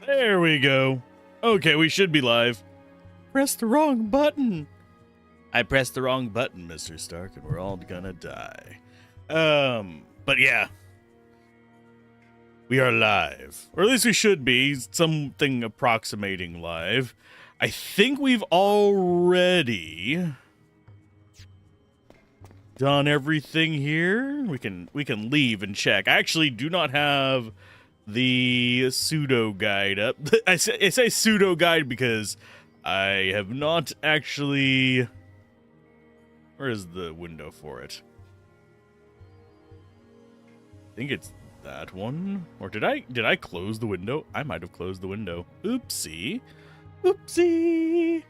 There we go. Okay, we should be live. Press the wrong button. I pressed the wrong button, Mr. Stark, and we're all gonna die. But yeah. We are live. Or at least we should be. Something approximating live. I think we've already done everything here. We can leave and check. I actually do not have the pseudo guide up. I say pseudo guide because I have not actually... Where is the window for it? I think it's that one. Or did I close the window? I might have closed the window. Oopsie. Oopsie.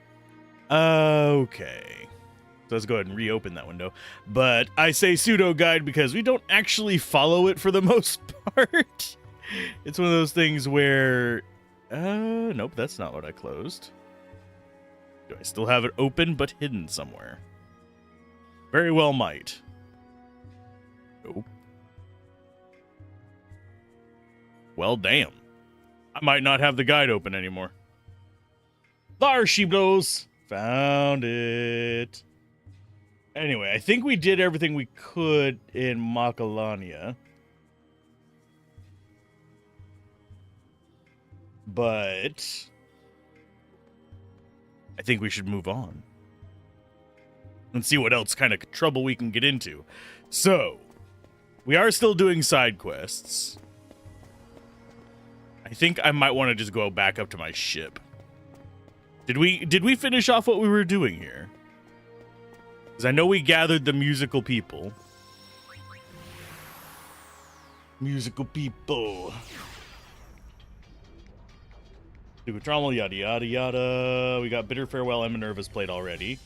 Okay. So let's go ahead and reopen that window. But I say pseudo guide because we don't actually follow it for the most part. It's one of those things where... nope, that's not what I closed. Do I still have it open but hidden somewhere? Very well might. Nope. Well, damn. I might not have the guide open anymore. There she blows. Found it. Anyway, I think we did everything we could in Macalania. But I think we should move on and see what else kind of trouble we can get into. So, we are still doing side quests. I think I might want to just go back up to my ship. Did we finish off what we were doing here? Because I know we gathered the musical people. Musical people. Duotramal, yada yada yada. We got Bitter Farewell and Minerva's played already.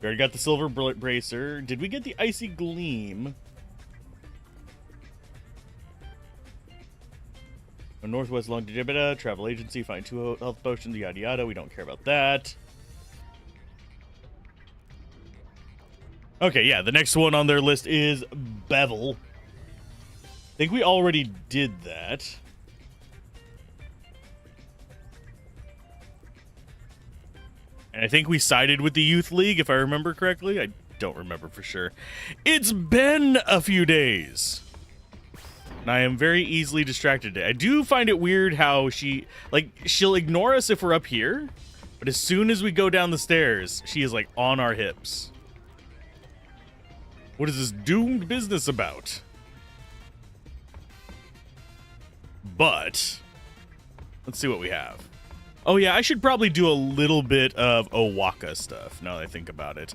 We already got the Silver Bracer. Did we get the Icy Gleam? Northwest Long Dibita, Travel Agency, find 2 health potions, yada yada. We don't care about that. Okay, yeah, the next one on their list is Bevel. I think we already did that. And I think we sided with the Youth League, if I remember correctly. I don't remember for sure. It's been a few days. And I am very easily distracted. I do find it weird how she'll ignore us if we're up here, but as soon as we go down the stairs, she is like on our hips. What is this doomed business about? But let's see what we have. Oh yeah, I should probably do a little bit of Owaka stuff now that I think about it.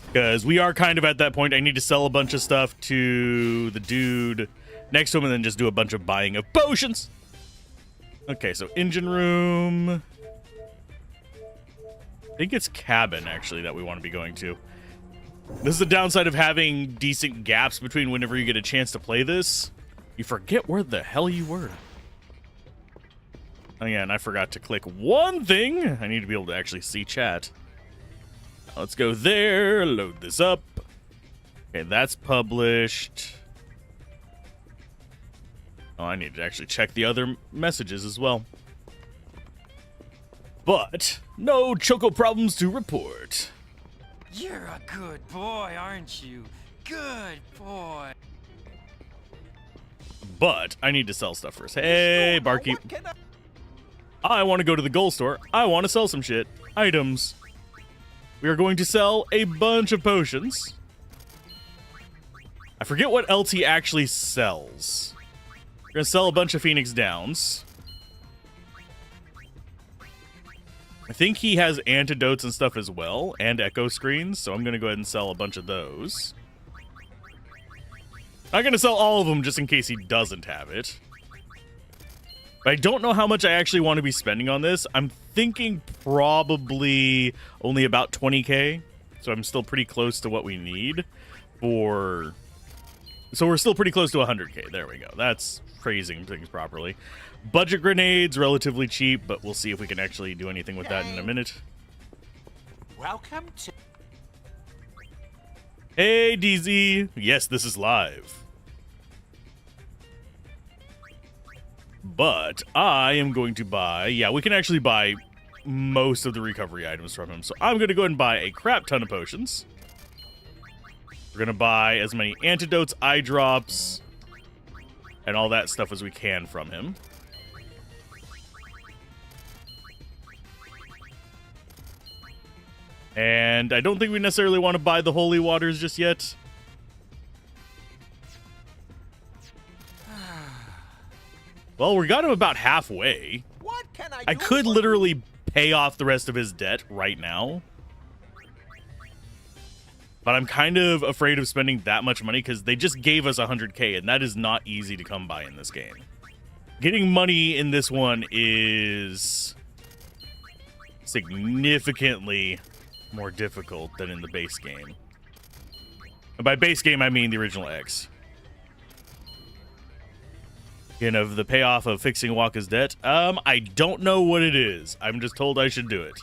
Because we are kind of at that point. I need to sell a bunch of stuff to the dude next to him and then just do a bunch of buying of potions. Okay, so engine room. I think it's cabin, actually, that we want to be going to. This is the downside of having decent gaps between whenever you get a chance to play this. You forget where the hell you were. Oh yeah, and I forgot to click one thing. I need to be able to actually see chat. Let's go there, load this up. Okay, that's published. Oh, I need to actually check the other messages as well. But no choco problems to report. You're a good boy, aren't you? Good boy. But I need to sell stuff first. Hey, barkeep. I want to go to the gold store. I want to sell some shit. Items. We are going to sell a bunch of potions. I forget what else he actually sells. We're going to sell a bunch of Phoenix Downs. I think he has antidotes and stuff as well, and echo screens, so I'm going to go ahead and sell a bunch of those. I'm going to sell all of them just in case he doesn't have it. But I don't know how much I actually want to be spending on this. I'm thinking probably only about 20k. So I'm still pretty close to what we need for... So we're still pretty close to 100k. There we go. That's phrasing things properly. Budget grenades, relatively cheap, but we'll see if we can actually do anything with that in a minute. Welcome to... Hey, DZ. Yes, this is live. But I am going to buy... Yeah, we can actually buy most of the recovery items from him. So I'm going to go ahead and buy a crap ton of potions. We're going to buy as many antidotes, eye drops, and all that stuff as we can from him. And I don't think we necessarily want to buy the holy waters just yet. Well, we got him about halfway. What can I could literally pay off the rest of his debt right now. But I'm kind of afraid of spending that much money because they just gave us 100K, and that is not easy to come by in this game. Getting money in this one is significantly more difficult than in the base game. And by base game, I mean the original X. Again, of the payoff of fixing Waka's debt, I don't know what it is. I'm just told I should do it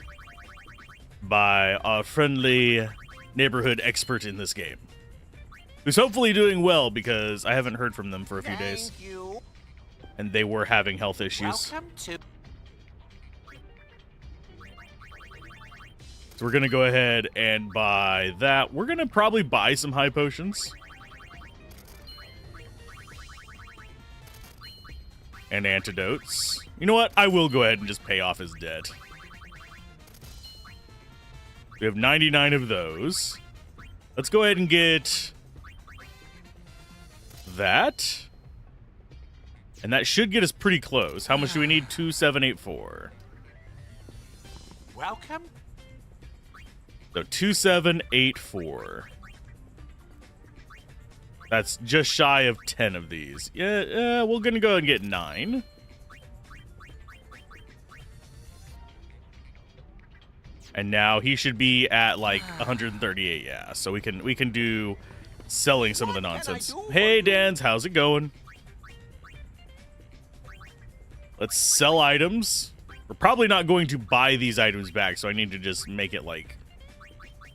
by a friendly neighborhood expert in this game, who's hopefully doing well because I haven't heard from them for a few days. Thank you. And they were having health issues. Welcome to... So we're going to go ahead and buy that. We're going to probably buy some high potions. And antidotes. You know what? I will go ahead and just pay off his debt. We have 99 of those. Let's go ahead and get that. And that should get us pretty close. How much do we need? 2784. Welcome. So 2784. That's just shy of 10 of these. Yeah, we're gonna go ahead and get 9. And now he should be at like 138. Yeah, so we can do selling some of the nonsense. Hey, Dans, how's it going? Let's sell items. We're probably not going to buy these items back, so I need to just make it like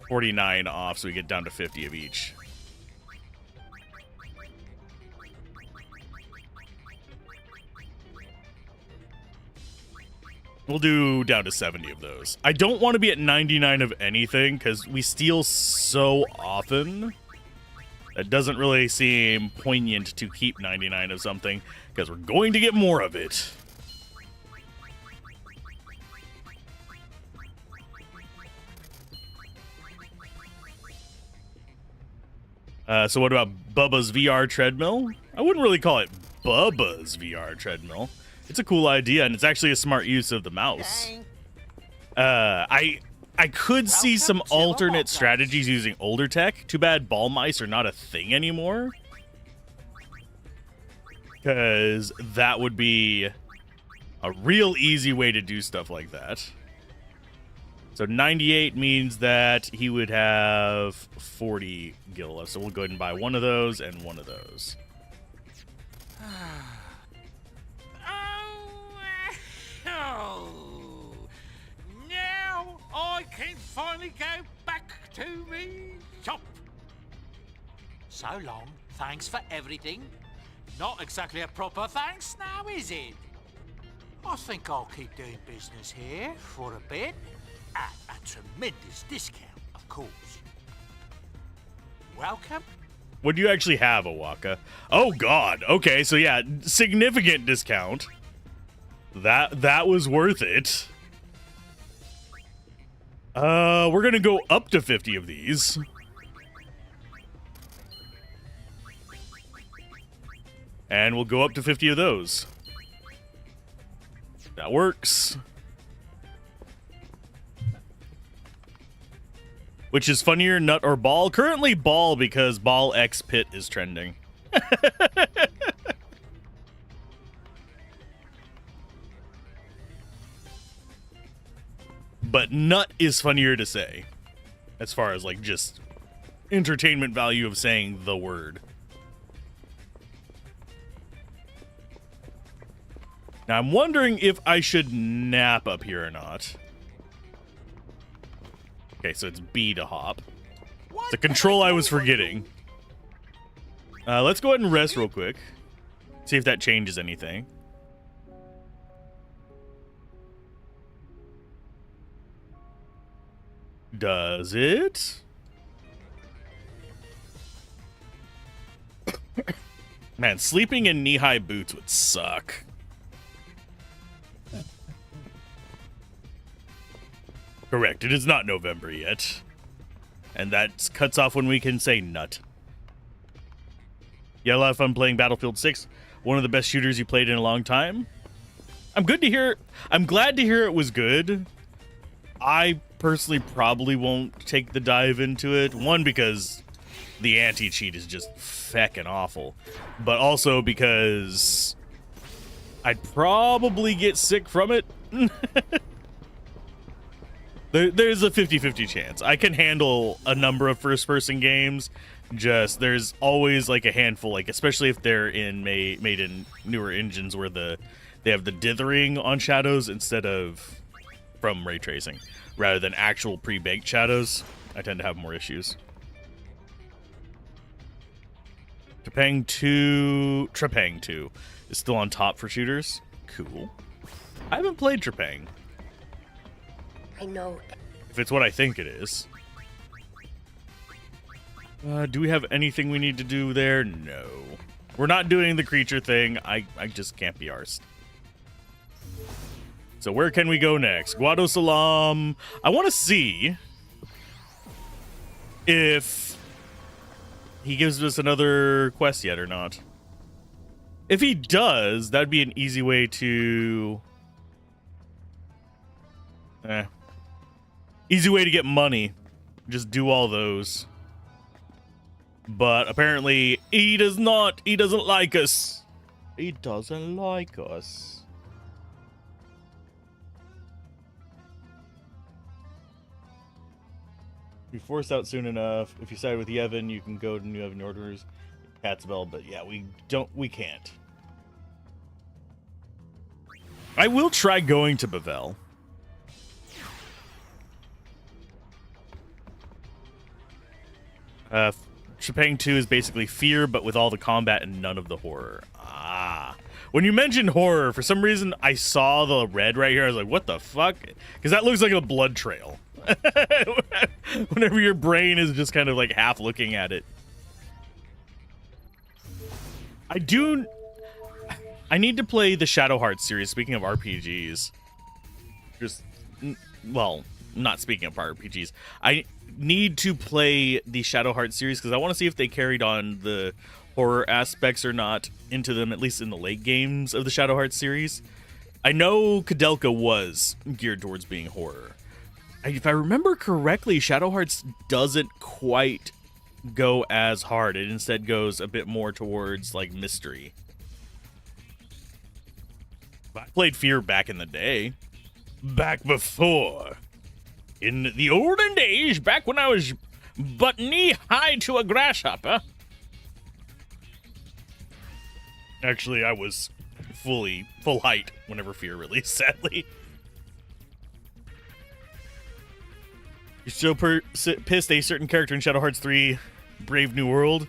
49 off so we get down to 50 of each. We'll do down to 70 of those. I don't want to be at 99 of anything because we steal so often. That doesn't really seem poignant to keep 99 of something because we're going to get more of it. So what about Bubba's VR treadmill? I wouldn't really call it Bubba's VR treadmill. It's a cool idea, and it's actually a smart use of the mouse. I could see some alternate strategies using older tech. Too bad ball mice are not a thing anymore. Because that would be a real easy way to do stuff like that. So 98 means that he would have 40 gil left. So we'll go ahead and buy one of those and one of those. Now I can finally go back to me shop. So long, thanks for everything. Not exactly a proper thanks now, is it? I think I'll keep doing business here for a bit. At a tremendous discount, of course. Welcome. What do you actually have, Owaka? Oh, God. Okay, so yeah, significant discount. That was worth it. We're gonna go up to 50 of these. And we'll go up to 50 of those. That works. Which is funnier, nut or ball? Currently ball, because ball X pit is trending. But nut is funnier to say. As far as like just entertainment value of saying the word. Now I'm wondering if I should nap up here or not. Okay, so it's B to hop. It's a control I was forgetting. Let's go ahead and rest real quick. See if that changes anything. Does it? Man, sleeping in knee-high boots would suck. Correct, it is not November yet. And that cuts off when we can say nut. You had a lot of fun playing Battlefield 6. One of the best shooters you played in a long time. I'm glad to hear it was good. I personally probably won't take the dive into it. One, because the anti-cheat is just feckin' awful. But also because I'd probably get sick from it. There's a 50-50 chance. I can handle a number of first-person games. Just there's always like a handful, like especially if they're made in newer engines where they have the dithering on shadows instead of from ray tracing, rather than actual pre-baked shadows. I tend to have more issues. Trepang 2 is still on top for shooters. Cool. I haven't played Trepang. I know. If it's what I think it is. Do we have anything we need to do there? No. We're not doing the creature thing. I just can't be arsed. So where can we go next? Guado Salam. I want to see if he gives us another quest yet or not. If he does, that'd be an easy way to... Easy way to get money. Just do all those. But apparently he does not. He doesn't like us. He doesn't like us. Be forced out soon enough. If you side with Yevon, you can go to New Yevon orders. Catsbell, but yeah, we can't. I will try going to Bavel. Trepang 2 is basically fear, but with all the combat and none of the horror. Ah. When you mentioned horror, for some reason, I saw the red right here. I was like, what the fuck? Because that looks like a blood trail. Whenever your brain is just kind of like half looking at it. I need to play the Shadow Hearts series, speaking of RPGs. Well, not speaking of RPGs. I need to play the Shadow Hearts series because I want to see if they carried on the horror aspects or not into them, at least in the late games of the Shadow Hearts series. I know Kudelka was geared towards being horror. If I remember correctly, Shadow Hearts doesn't quite go as hard. It instead goes a bit more towards like mystery. I played Fear back in the day. Back before. In the olden days, back when I was but knee-high to a grasshopper. Actually, I was full height whenever Fear released, sadly. You're still pissed a certain character in Shadow Hearts 3 Brave New World?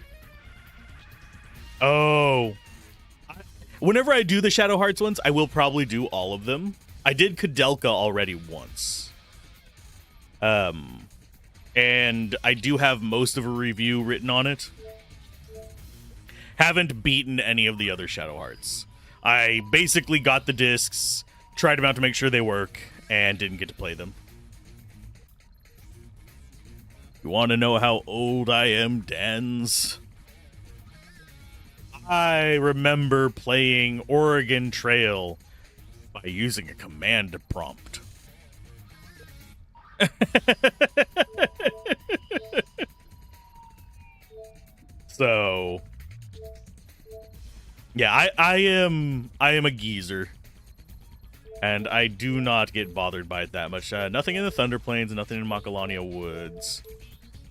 Oh. Whenever I do the Shadow Hearts ones, I will probably do all of them. I did Kudelka already once. And I do have most of a review written on it. Haven't beaten any of the other Shadow Hearts. I basically got the discs, tried them out to make sure they work, and didn't get to play them. You want to know how old I am, Dans? I remember playing Oregon Trail by using a command prompt. So, yeah, I am a geezer, and I do not get bothered by it that much. Nothing in the Thunder Plains, nothing in Macalania Woods.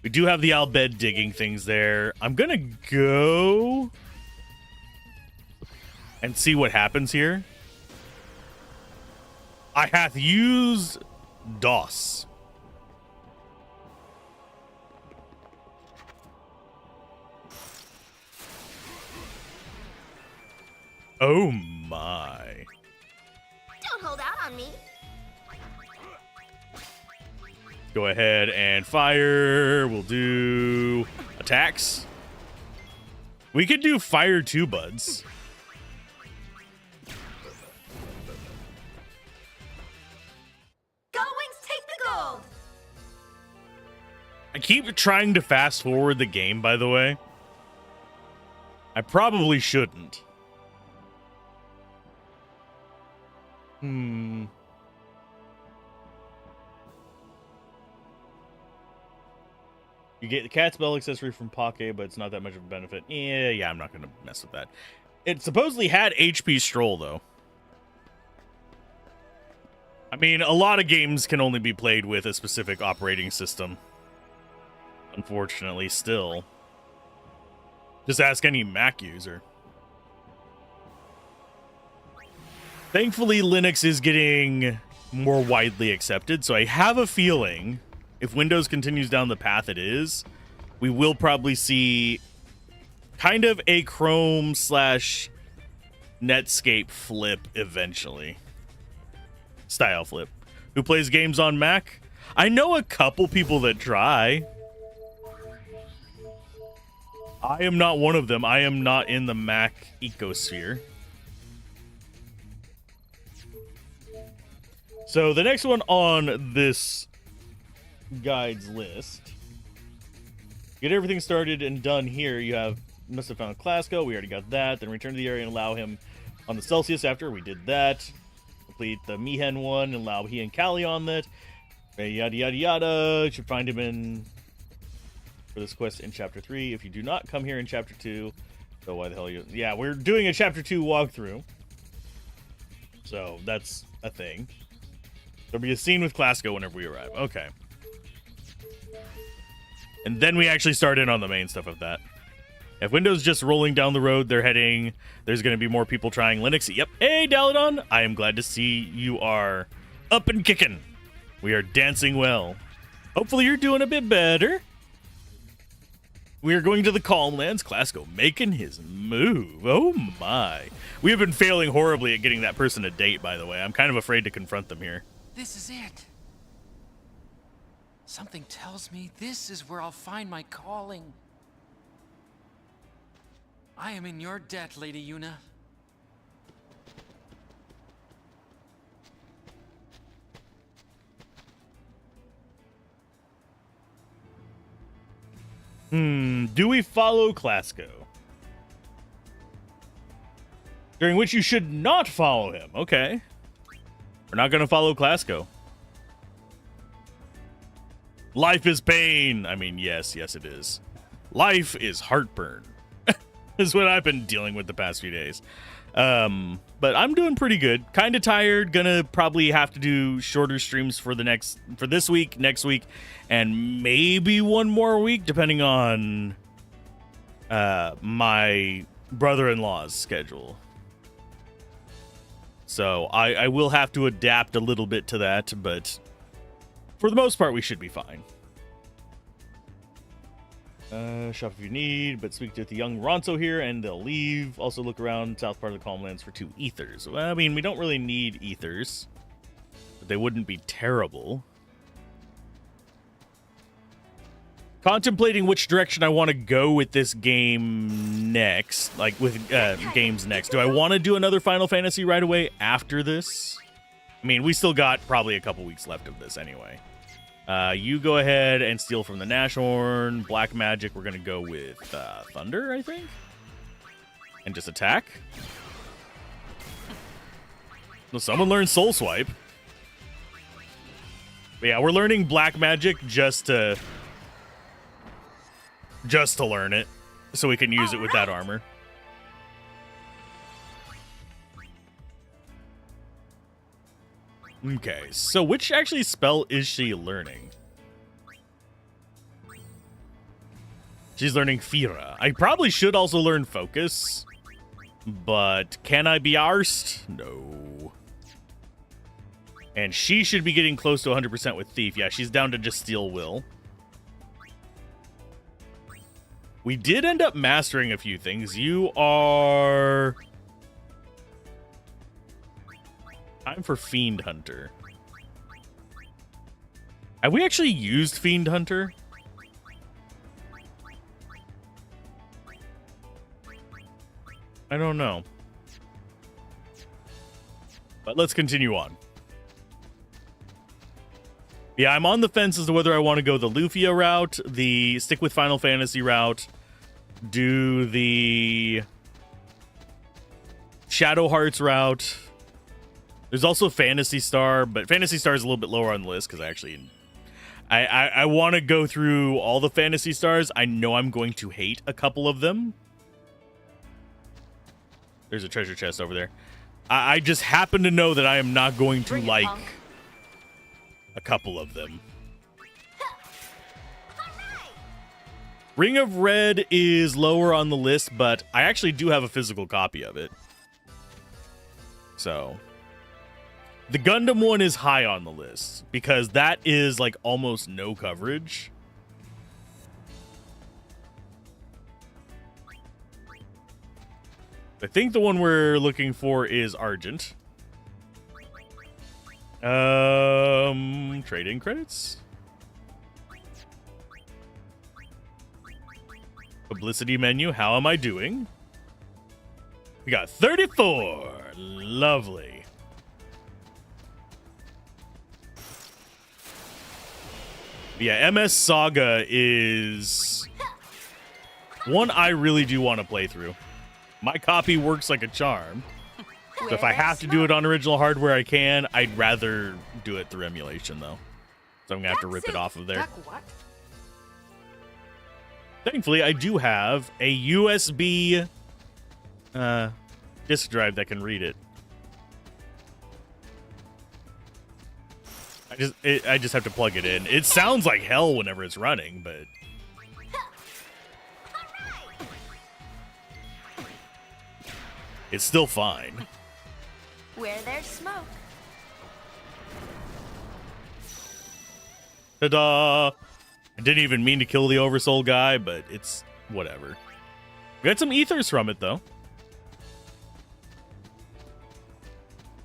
We do have the Albed digging things there. I'm gonna go and see what happens here. I hath used DOS. Oh my. Don't hold out on me. Go ahead and fire. We'll do attacks. We could do fire too, buds. Go Wings, take the gold! I keep trying to fast forward the game, by the way. I probably shouldn't. You get the cat's bell accessory from Poke, but it's not that much of a benefit. Yeah, I'm not going to mess with that. It supposedly had HP Stroll, though. I mean, a lot of games can only be played with a specific operating system. Unfortunately, still. Just ask any Mac user. Thankfully, Linux is getting more widely accepted, so I have a feeling if Windows continues down the path it is, we will probably see kind of a Chrome / Netscape flip eventually. Style flip. Who plays games on Mac? I know a couple people that try. I am not one of them. I am not in the Mac ecosphere. So the next one on this guide's list. Get everything started and done here. You must have found Clasco. We already got that. Then return to the area and allow him on the Celsius after. We did that. Complete the Mihen one and allow he and Callie on that. Yada yada yada. You should find him for this quest in chapter 3. If you do not come here in chapter 2, so why the hell are you? Yeah, we're doing a chapter 2 walkthrough. So that's a thing. There'll be a scene with Clasco whenever we arrive. Okay. And then we actually start in on the main stuff of that. If Windows just rolling down the road, there's going to be more people trying Linux. Yep. Hey, Daladon. I am glad to see you are up and kicking. We are dancing well. Hopefully you're doing a bit better. We are going to the Calm Lands. Clasco making his move. Oh my. We have been failing horribly at getting that person a date, by the way. I'm kind of afraid to confront them here. This is it. Something tells me this is where I'll find my calling. I am in your debt, Lady Yuna. Do we follow Clasco? During which you should not follow him. Okay. We're not going to follow Clasco. Life is pain. I mean, yes it is. Life is heartburn. Is what I've been dealing with the past few days. But I'm doing pretty good. Kind of tired. Gonna probably have to do shorter streams for this week, next week, and maybe one more week, depending on my brother-in-law's schedule. So I will have to adapt a little bit to that, but for the most part, we should be fine. Shop if you need, but speak to the young Ronso here, and they'll leave. Also look around south part of the Calm Lands for 2 ethers. Well, I mean, we don't really need ethers, but they wouldn't be terrible. Contemplating which direction I want to go with this game next, like with games next. Do I want to do another Final Fantasy right away after this? I mean, we still got probably a couple weeks left of this anyway. You go ahead and steal from the Nashorn. Black Magic, we're going to go with Thunder, I think? And just attack. Well, someone learned Soul Swipe. But yeah, we're learning Black Magic just to learn it, so we can use it with that armor. Okay, so which actually spell is she learning? She's learning Fira. I probably should also learn Focus, but can I be arsed? No. And she should be getting close to 100% with Thief. Yeah, she's down to just Steel Will. We did end up mastering a few things. You are... Time for Fiend Hunter. Have we actually used Fiend Hunter? I don't know. But let's continue on. Yeah, I'm on the fence as to whether I want to go the Lufia route, the stick with Final Fantasy route, do the Shadow Hearts route. There's also Phantasy Star, but Phantasy Star is a little bit lower on the list because I want to go through all the Phantasy Stars. I know I'm going to hate a couple of them. There's a treasure chest over there. I just happen to know that I am not going to like a couple of them. Ring of Red is lower on the list, but I actually do have a physical copy of it. So the Gundam one is high on the list because that is like almost no coverage. I think the one we're looking for is Argent. Trade-in credits? Publicity menu, how am I doing? We got 34. Lovely. Yeah, MS Saga is one I really do want to play through. My copy works like a charm. So if I have to do it on original hardware, I can. I'd rather do it through emulation, though. So I'm going to have to rip it off of there. Thankfully, I do have a USB disk drive that can read it. I just have to plug it in. It sounds like hell whenever it's running, but it's still fine. Where there's smoke. Ta-da! I didn't even mean to kill the Oversoul guy, but it's whatever. We got some ethers from it, though.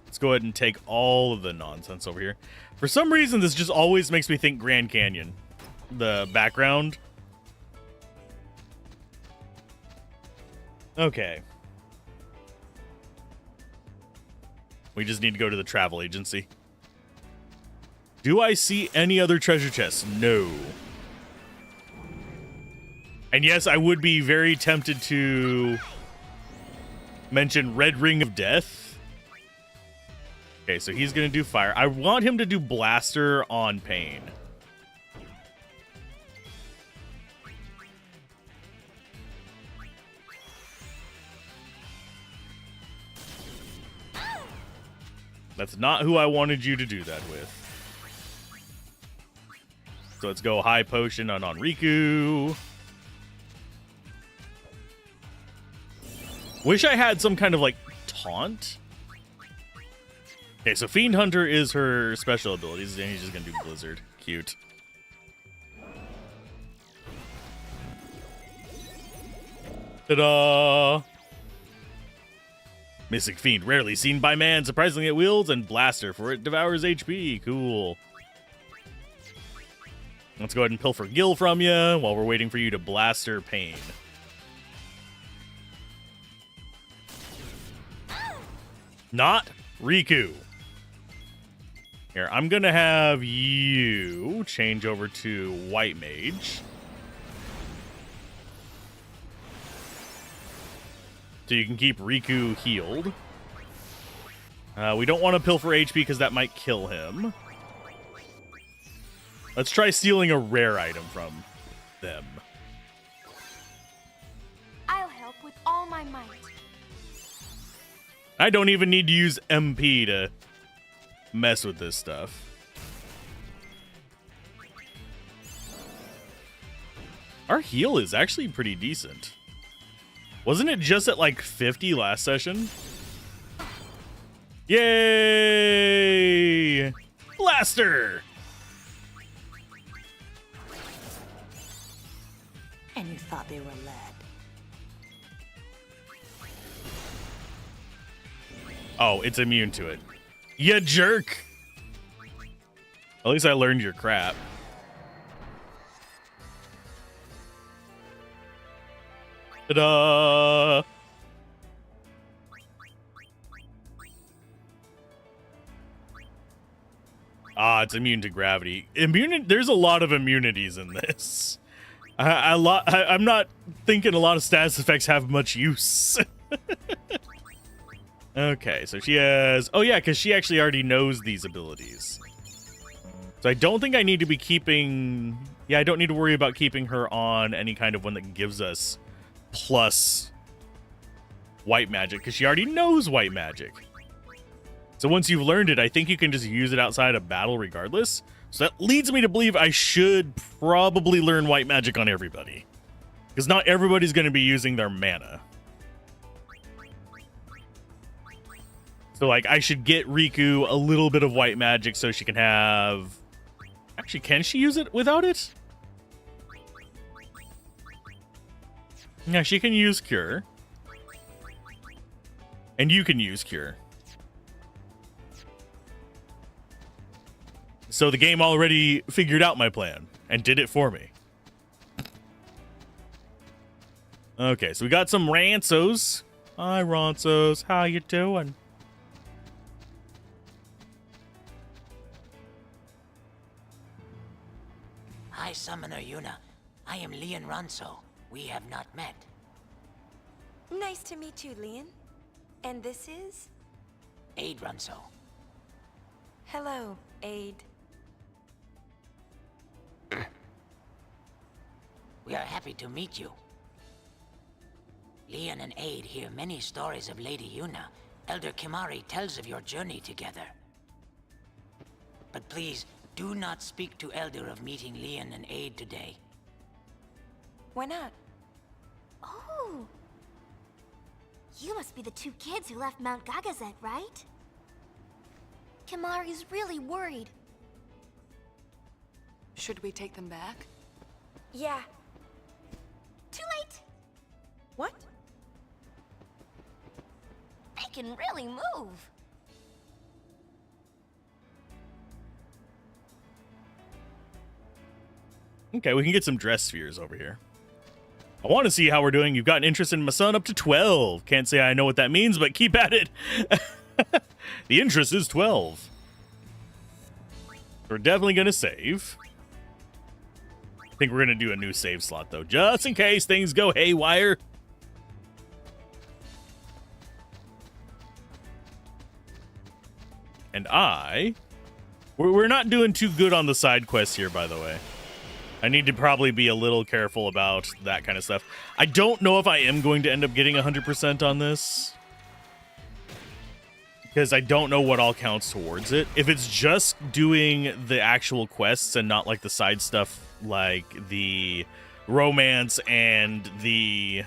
Let's go ahead and take all of the nonsense over here. For some reason, this just always makes me think Grand Canyon. The background. Okay. We just need to go to the travel agency. Do I see any other treasure chests? No. And yes, I would be very tempted to mention Red Ring of Death. Okay, so he's going to do fire. I want him to do blaster on Pain. That's not who I wanted you to do that with. So let's go high potion on Riku. Wish I had some kind of like taunt. Okay, so Fiend Hunter is her special abilities, and he's just gonna do Blizzard. Cute. Ta-da! Mystic Fiend, rarely seen by man, surprisingly it wields, and Blaster, for it devours HP. Cool. Let's go ahead and pilfer Gil from you while we're waiting for you to Blaster Pain. Not Riku. Here, I'm gonna have you change over to White Mage. So you can keep Riku healed. We don't want to pilfer HP because that might kill him. Let's try stealing a rare item from them. I'll help with all my might. I don't even need to use MP to mess with this stuff. Our heal is actually pretty decent. Wasn't it just at like 50 last session? Yay! Blaster! And you thought they were lead. Oh, it's immune to it. You jerk! At least I learned your crap. Ta-da! Ah, it's immune to gravity. There's a lot of immunities in this. I'm not thinking a lot of status effects have much use. Okay, so she has... Oh yeah, because she actually already knows these abilities. So I don't think I need to be keeping... Yeah, I don't need to worry about keeping her on any kind of one that gives us plus white magic, because she already knows white magic. So once you've learned it, I think you can just use it outside of battle regardless. So that leads me to believe I should probably learn white magic on everybody, because not everybody's going to be using their mana. So, like, I should get Riku a little bit of white magic so she can have... Actually, can she use it without it? Yeah, she can use Cure. And you can use Cure. So the game already figured out my plan and did it for me. Okay, so we got some Ransos. Hi, Ransos. How you doing? Hi, Summoner Yuna. I am Leon Ranso. We have not met. Nice to meet you, Leon. And this is? Aid Ranso. Hello, Aid. We are happy to meet you. Leon and Aid hear many stories of Lady Yuna. Elder Kimari tells of your journey together. But please, do not speak to Elder of meeting Leon and Aid today. Why not? Oh. You must be the two kids who left Mount Gagazet, right? Kimari's really worried. Should we take them back? Yeah. Too late. What? They can really move. Okay, we can get some dress spheres over here. I want to see how we're doing. You've got an interest in my son up to 12. Can't say I know what that means, but keep at it. The interest is 12. We're definitely going to save. I think we're going to do a new save slot, though, just in case things go haywire. And we're not doing too good on the side quests here, by the way. I need to probably be a little careful about that kind of stuff. I don't know if I am going to end up getting 100% on this, because I don't know what all counts towards it. If it's just doing the actual quests and not like the side stuff like the romance and the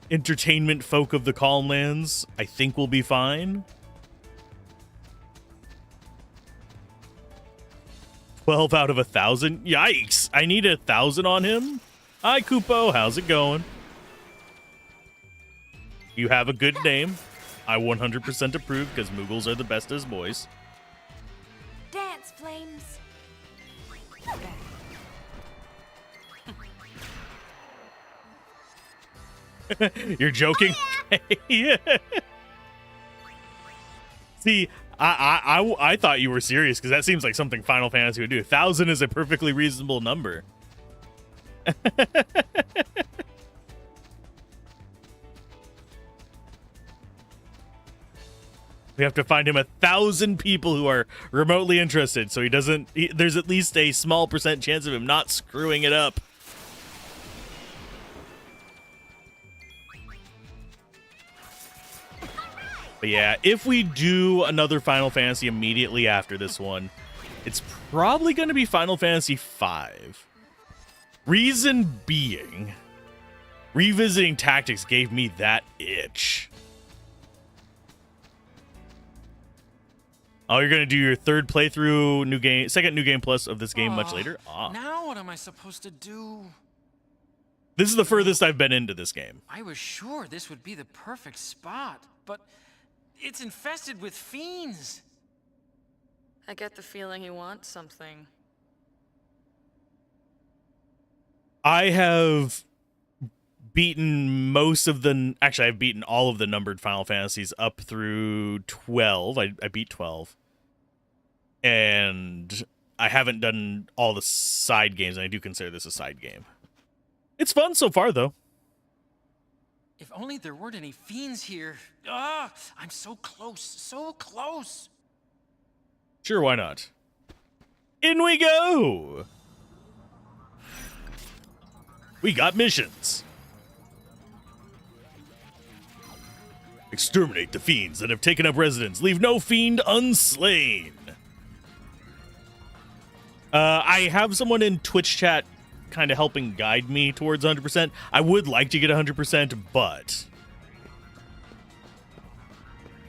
entertainment folk of the Calm Lands, I think we'll be fine. 12 out of 1,000? Yikes! I need 1,000 on him? Hi, Kupo. How's it going? You have a good name. I 100% approve, because Moogles are the best as boys. Dance, Flames. You're joking? Yeah. See, I thought you were serious, because that seems like something Final Fantasy would do. 1,000 is a perfectly reasonable number. We have to find him 1,000 people who are remotely interested, so there's at least a small % chance of him not screwing it up. But yeah, if we do another Final Fantasy immediately after this one, it's probably going to be Final Fantasy V. Reason being, revisiting Tactics gave me that itch. Oh, you're going to do your third playthrough, second new game plus of this game much later? Ah. Now what am I supposed to do? This is the furthest I've been into this game. I was sure this would be the perfect spot, but it's infested with fiends. I get the feeling he wants something. I have beaten most of the... Actually, I've beaten all of the numbered Final Fantasies up through 12. I beat 12. And I haven't done all the side games, and I do consider this a side game. It's fun so far, though. If only there weren't any fiends here. Ah, I'm so close, so close. Sure, why not? In we go! We got missions. Exterminate the fiends that have taken up residence. Leave no fiend unslain. I have someone in Twitch chat kind of helping guide me towards 100%. I would like to get 100%, but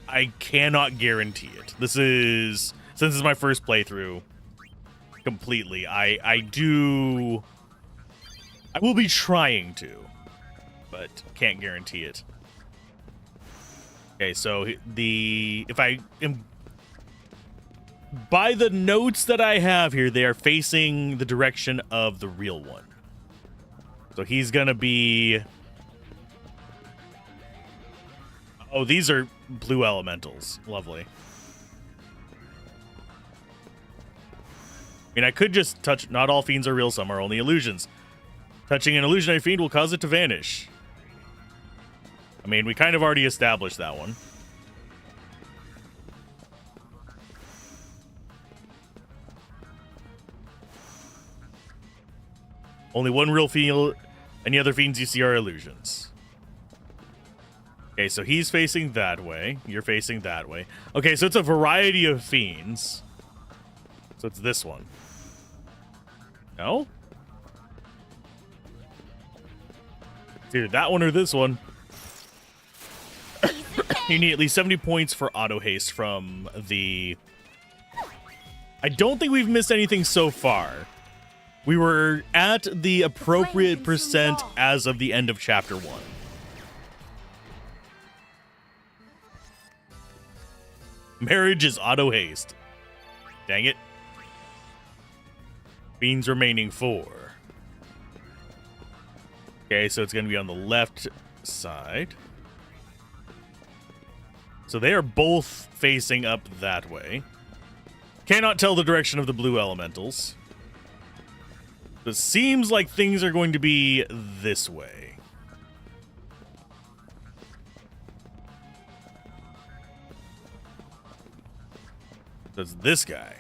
I cannot guarantee it. This is... Since this is my first playthrough completely, I will be trying to, but can't guarantee it. Okay, so if I am by the notes that I have here, they are facing the direction of the real one. So he's gonna be... Oh, these are blue elementals. Lovely. I mean, I could just touch... Not all fiends are real, some are only illusions. Touching an illusionary fiend will cause it to vanish. I mean, we kind of already established that one. Only one real fiend. Any other fiends you see are illusions. Okay, so he's facing that way. You're facing that way. Okay, so it's a variety of fiends. So it's this one. No? Dude, that one or this one. You need at least 70 points for auto haste from the... I don't think we've missed anything so far. We were at the appropriate percent as of the end of chapter 1. Marriage is auto haste. Dang it. Fiends remaining 4. Okay, so it's going to be on the left side. So they are both facing up that way. Cannot tell the direction of the blue elementals. It seems like things are going to be this way. So it's this guy.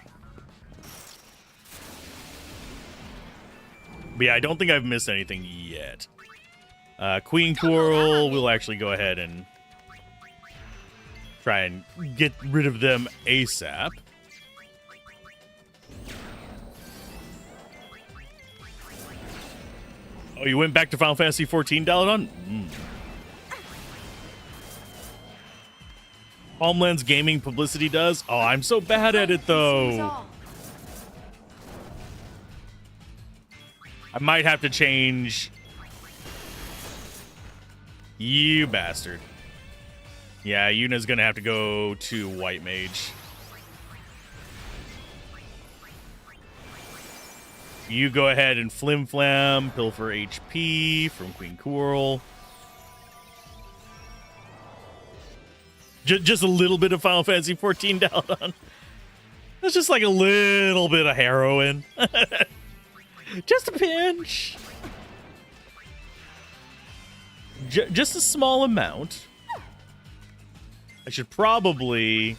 But yeah, I don't think I've missed anything yet. Queen Coral, we'll actually go ahead and try and get rid of them ASAP. Oh, you went back to Final Fantasy 14, Daladon? Palmlands Gaming publicity does? Oh, I'm so bad at it, though. I might have to change. You bastard. Yeah, Yuna's gonna have to go to White Mage. You go ahead and flim flam, pilfer HP from Queen Coral. Just a little bit of Final Fantasy 14 down on. That's just like a little bit of heroin. Just a pinch. Just a small amount. I should probably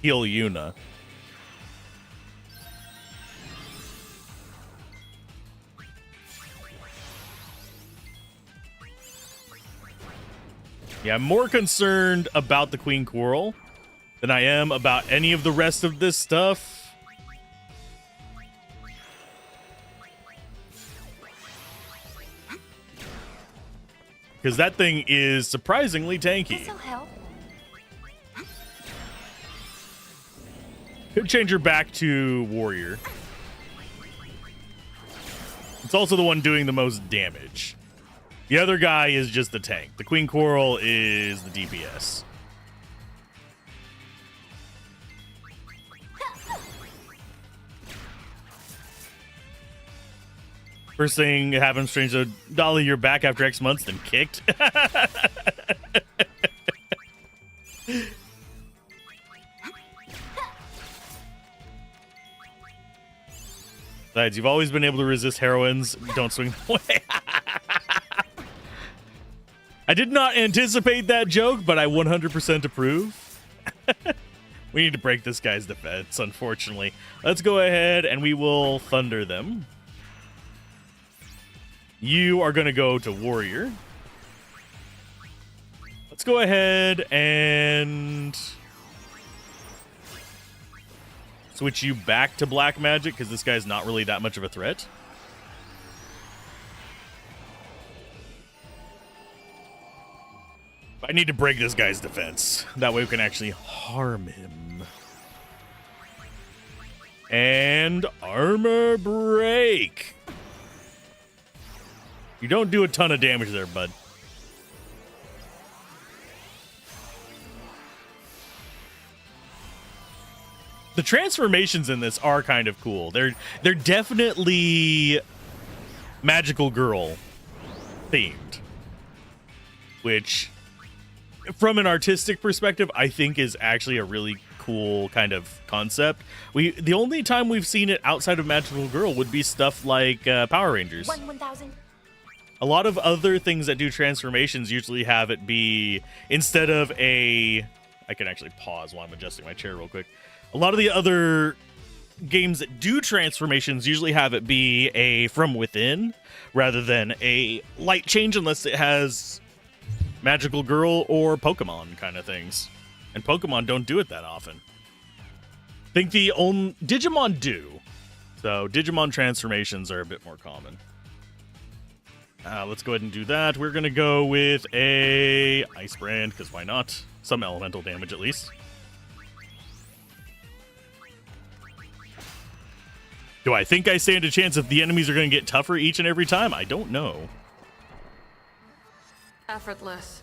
heal Yuna. Yeah, I'm more concerned about the Queen Coral than I am about any of the rest of this stuff. Because that thing is surprisingly tanky. This'll help. Could change her back to Warrior. It's also the one doing the most damage. The other guy is just the tank. The Queen Coral is the DPS. First thing happens, strange, so Dolly, you're back after X months, then kicked. Besides, you've always been able to resist heroines. Don't swing away. I did not anticipate that joke, but I 100% approve. We need to break this guy's defense, unfortunately. Let's go ahead and we will thunder them. You are going to go to warrior. Let's go ahead and switch you back to black magic because this guy's not really that much of a threat. I need to break this guy's defense. That way we can actually harm him. And armor break. You don't do a ton of damage there, bud. The transformations in this are kind of cool. They're definitely magical girl themed, which from an artistic perspective, I think is actually a really cool kind of concept. The only time we've seen it outside of magical girl would be stuff like Power Rangers. 1,000. A lot of other things that do transformations usually have it be instead of a. I can actually pause while I'm adjusting my chair real quick. A lot of the other games that do transformations usually have it be a from within rather than a light change, unless it has magical girl or Pokemon kind of things. And Pokemon don't do it that often. I think the only Digimon do. So Digimon transformations are a bit more common. Let's go ahead and do that. We're going to go with a Ice Brand, because why not? Some elemental damage at least. Do I think I stand a chance if the enemies are going to get tougher each and every time? I don't know. Effortless.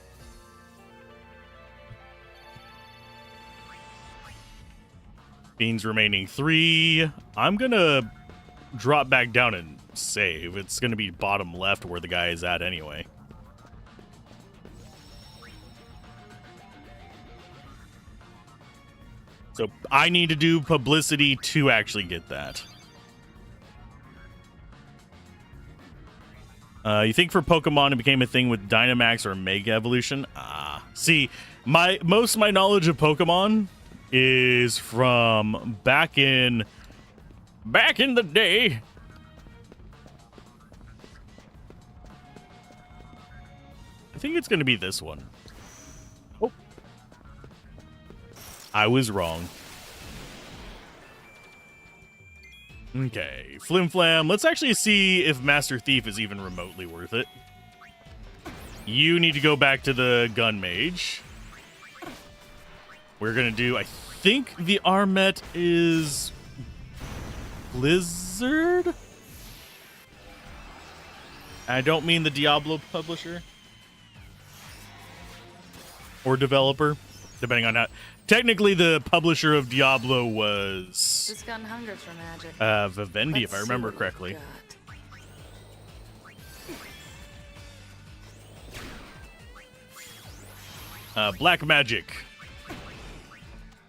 Beans remaining 3. I'm going to drop back down and save. It's going to be bottom left where the guy is at anyway. So I need to do publicity to actually get that. You think for Pokemon it became a thing with Dynamax or Mega Evolution? See, most of my knowledge of Pokemon is from back in the day. I think it's going to be this one. Oh. I was wrong. Okay, Flim Flam. Let's actually see if Master Thief is even remotely worth it. You need to go back to the Gun Mage. We're going to do, I think the Armet is Blizzard? I don't mean the Diablo publisher. Or developer, depending on how. Technically, the publisher of Diablo was This gun hungers for magic. Vivendi, if I remember correctly. Black Magic.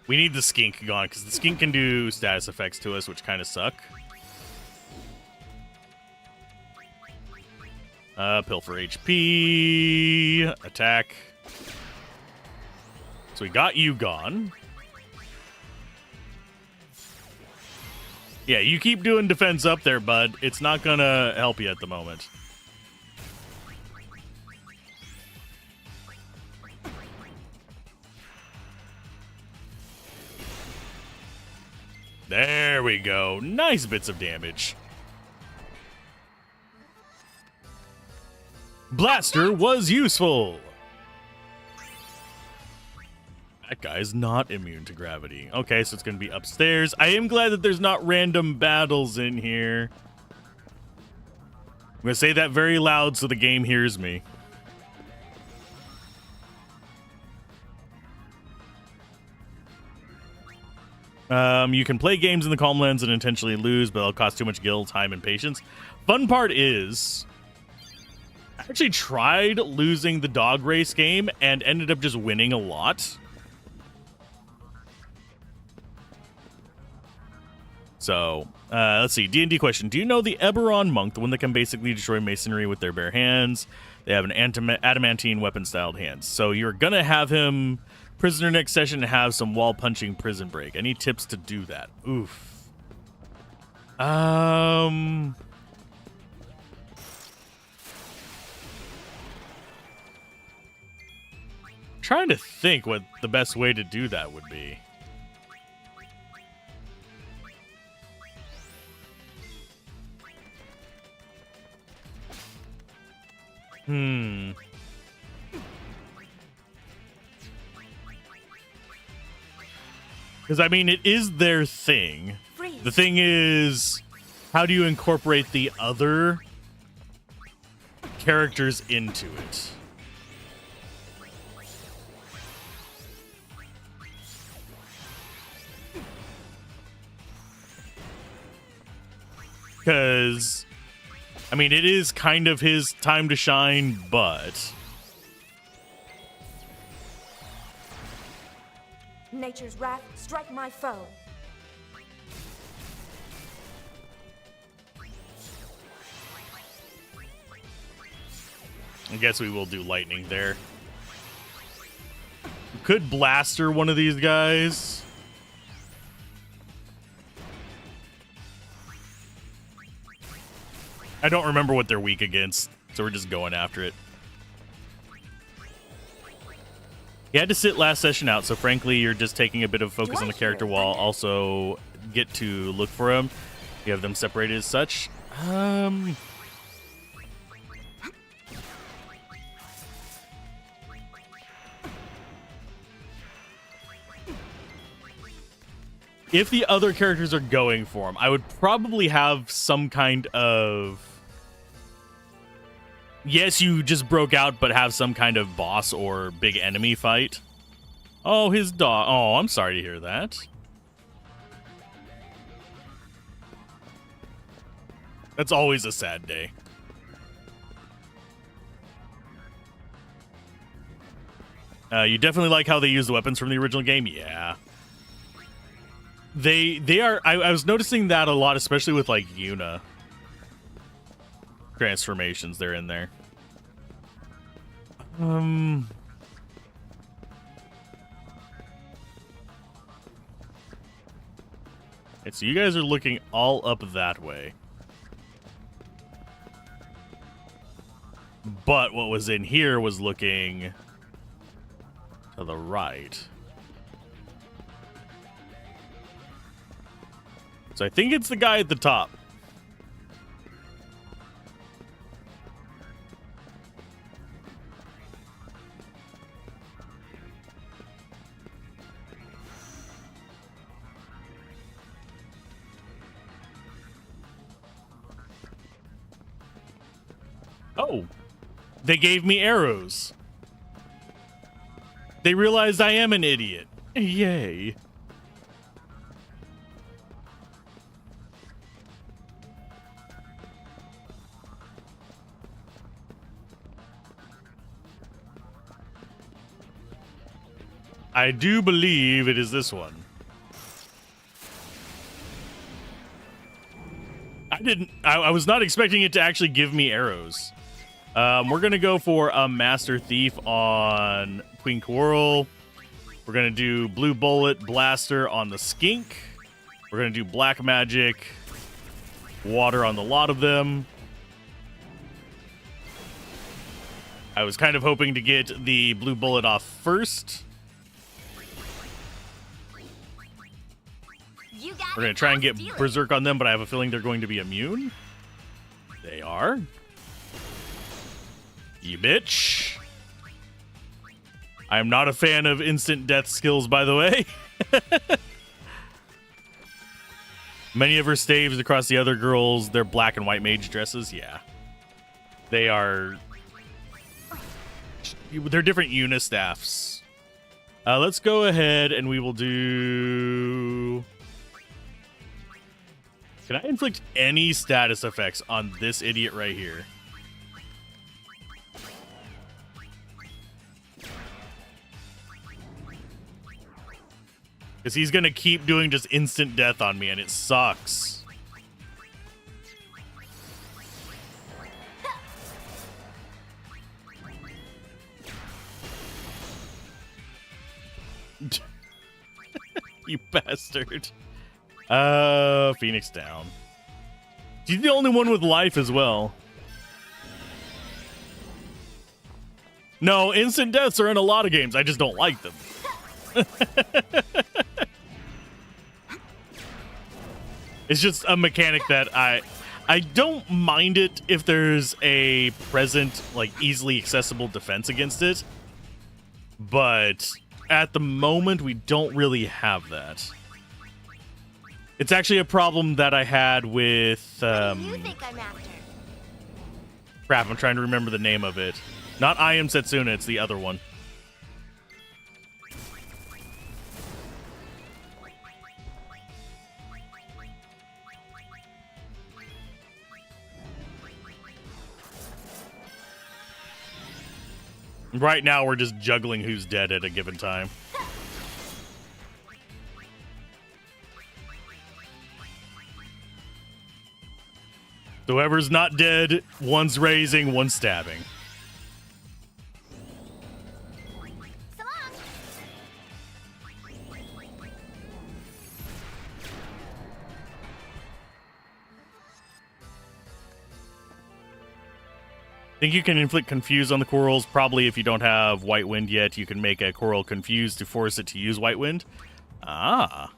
We need the Skink gone, because the Skink can do status effects to us, which kind of suck. Pilfer HP. Attack. So we got you gone. Yeah, you keep doing defense up there, bud. It's not gonna help you at the moment. There we go. Nice bits of damage. Blaster was useful. That guy's not immune to gravity. Okay, so it's going to be upstairs. I am glad that there's not random battles in here. I'm going to say that very loud so the game hears me. You can play games in the Calm Lands and intentionally lose, but it'll cost too much gil, time, and patience. Fun part is, I actually tried losing the dog race game and ended up just winning a lot. So, let's see. D&D question. Do you know the Eberron monk, the one that can basically destroy masonry with their bare hands? They have an adamantine weapon-styled hands. So you're going to have him prisoner next session and have some wall-punching prison break. Any tips to do that? Oof. Trying to think what the best way to do that would be. Because, I mean, it is their thing. Freeze. The thing is, how do you incorporate the other characters into it? Because, I mean, it is kind of his time to shine, but... Nature's wrath, strike my foe. I guess we will do lightning there. We could blaster one of these guys. I don't remember what they're weak against, so we're just going after it. He had to sit last session out, so frankly, you're just taking a bit of focus on the character while also get to look for him. You have them separated as such. If the other characters are going for him, I would probably have some kind of... Yes, you just broke out, but have some kind of boss or big enemy fight. Oh, his dog. Oh, I'm sorry to hear that. That's always a sad day. You definitely like how they use the weapons from the original game? Yeah. They are... I was noticing that a lot, especially with, like, Yuna. Transformations they're in there. Okay, so you guys are looking all up that way. But what was in here was looking to the right. So I think it's the guy at the top. Oh, they gave me arrows. They realized I am an idiot. Yay. I do believe it is this one. I was not expecting it to actually give me arrows. We're going to go for a Master Thief on Queen Coral. We're going to do Blue Bullet Blaster on the Skink. We're going to do Black Magic Water on the lot of them. I was kind of hoping to get the Blue Bullet off first. We're going to try and get Berserk on them, but I have a feeling they're going to be immune. They are. You bitch. I am not a fan of instant death skills, by the way. Many of her staves across the other girls, they're black and white mage dresses. Yeah. They are... They're different unistaffs. Let's go ahead and we will do... Can I inflict any status effects on this idiot right here? Because he's going to keep doing just instant death on me, and it sucks. You bastard. Phoenix down. He's the only one with life as well. No, instant deaths are in a lot of games. I just don't like them. It's just a mechanic that I don't mind it if there's a present, like, easily accessible defense against it. But at the moment, we don't really have that. It's actually a problem that I had with... What do you think I'm after? Crap, I'm trying to remember the name of it. Not I Am Setsuna, it's the other one. Right now, we're just juggling who's dead at a given time. Whoever's not dead, one's raising, one's stabbing. So long. Think you can inflict confuse on the corals? Probably if you don't have White Wind yet, you can make a coral confused to force it to use White Wind. Ah.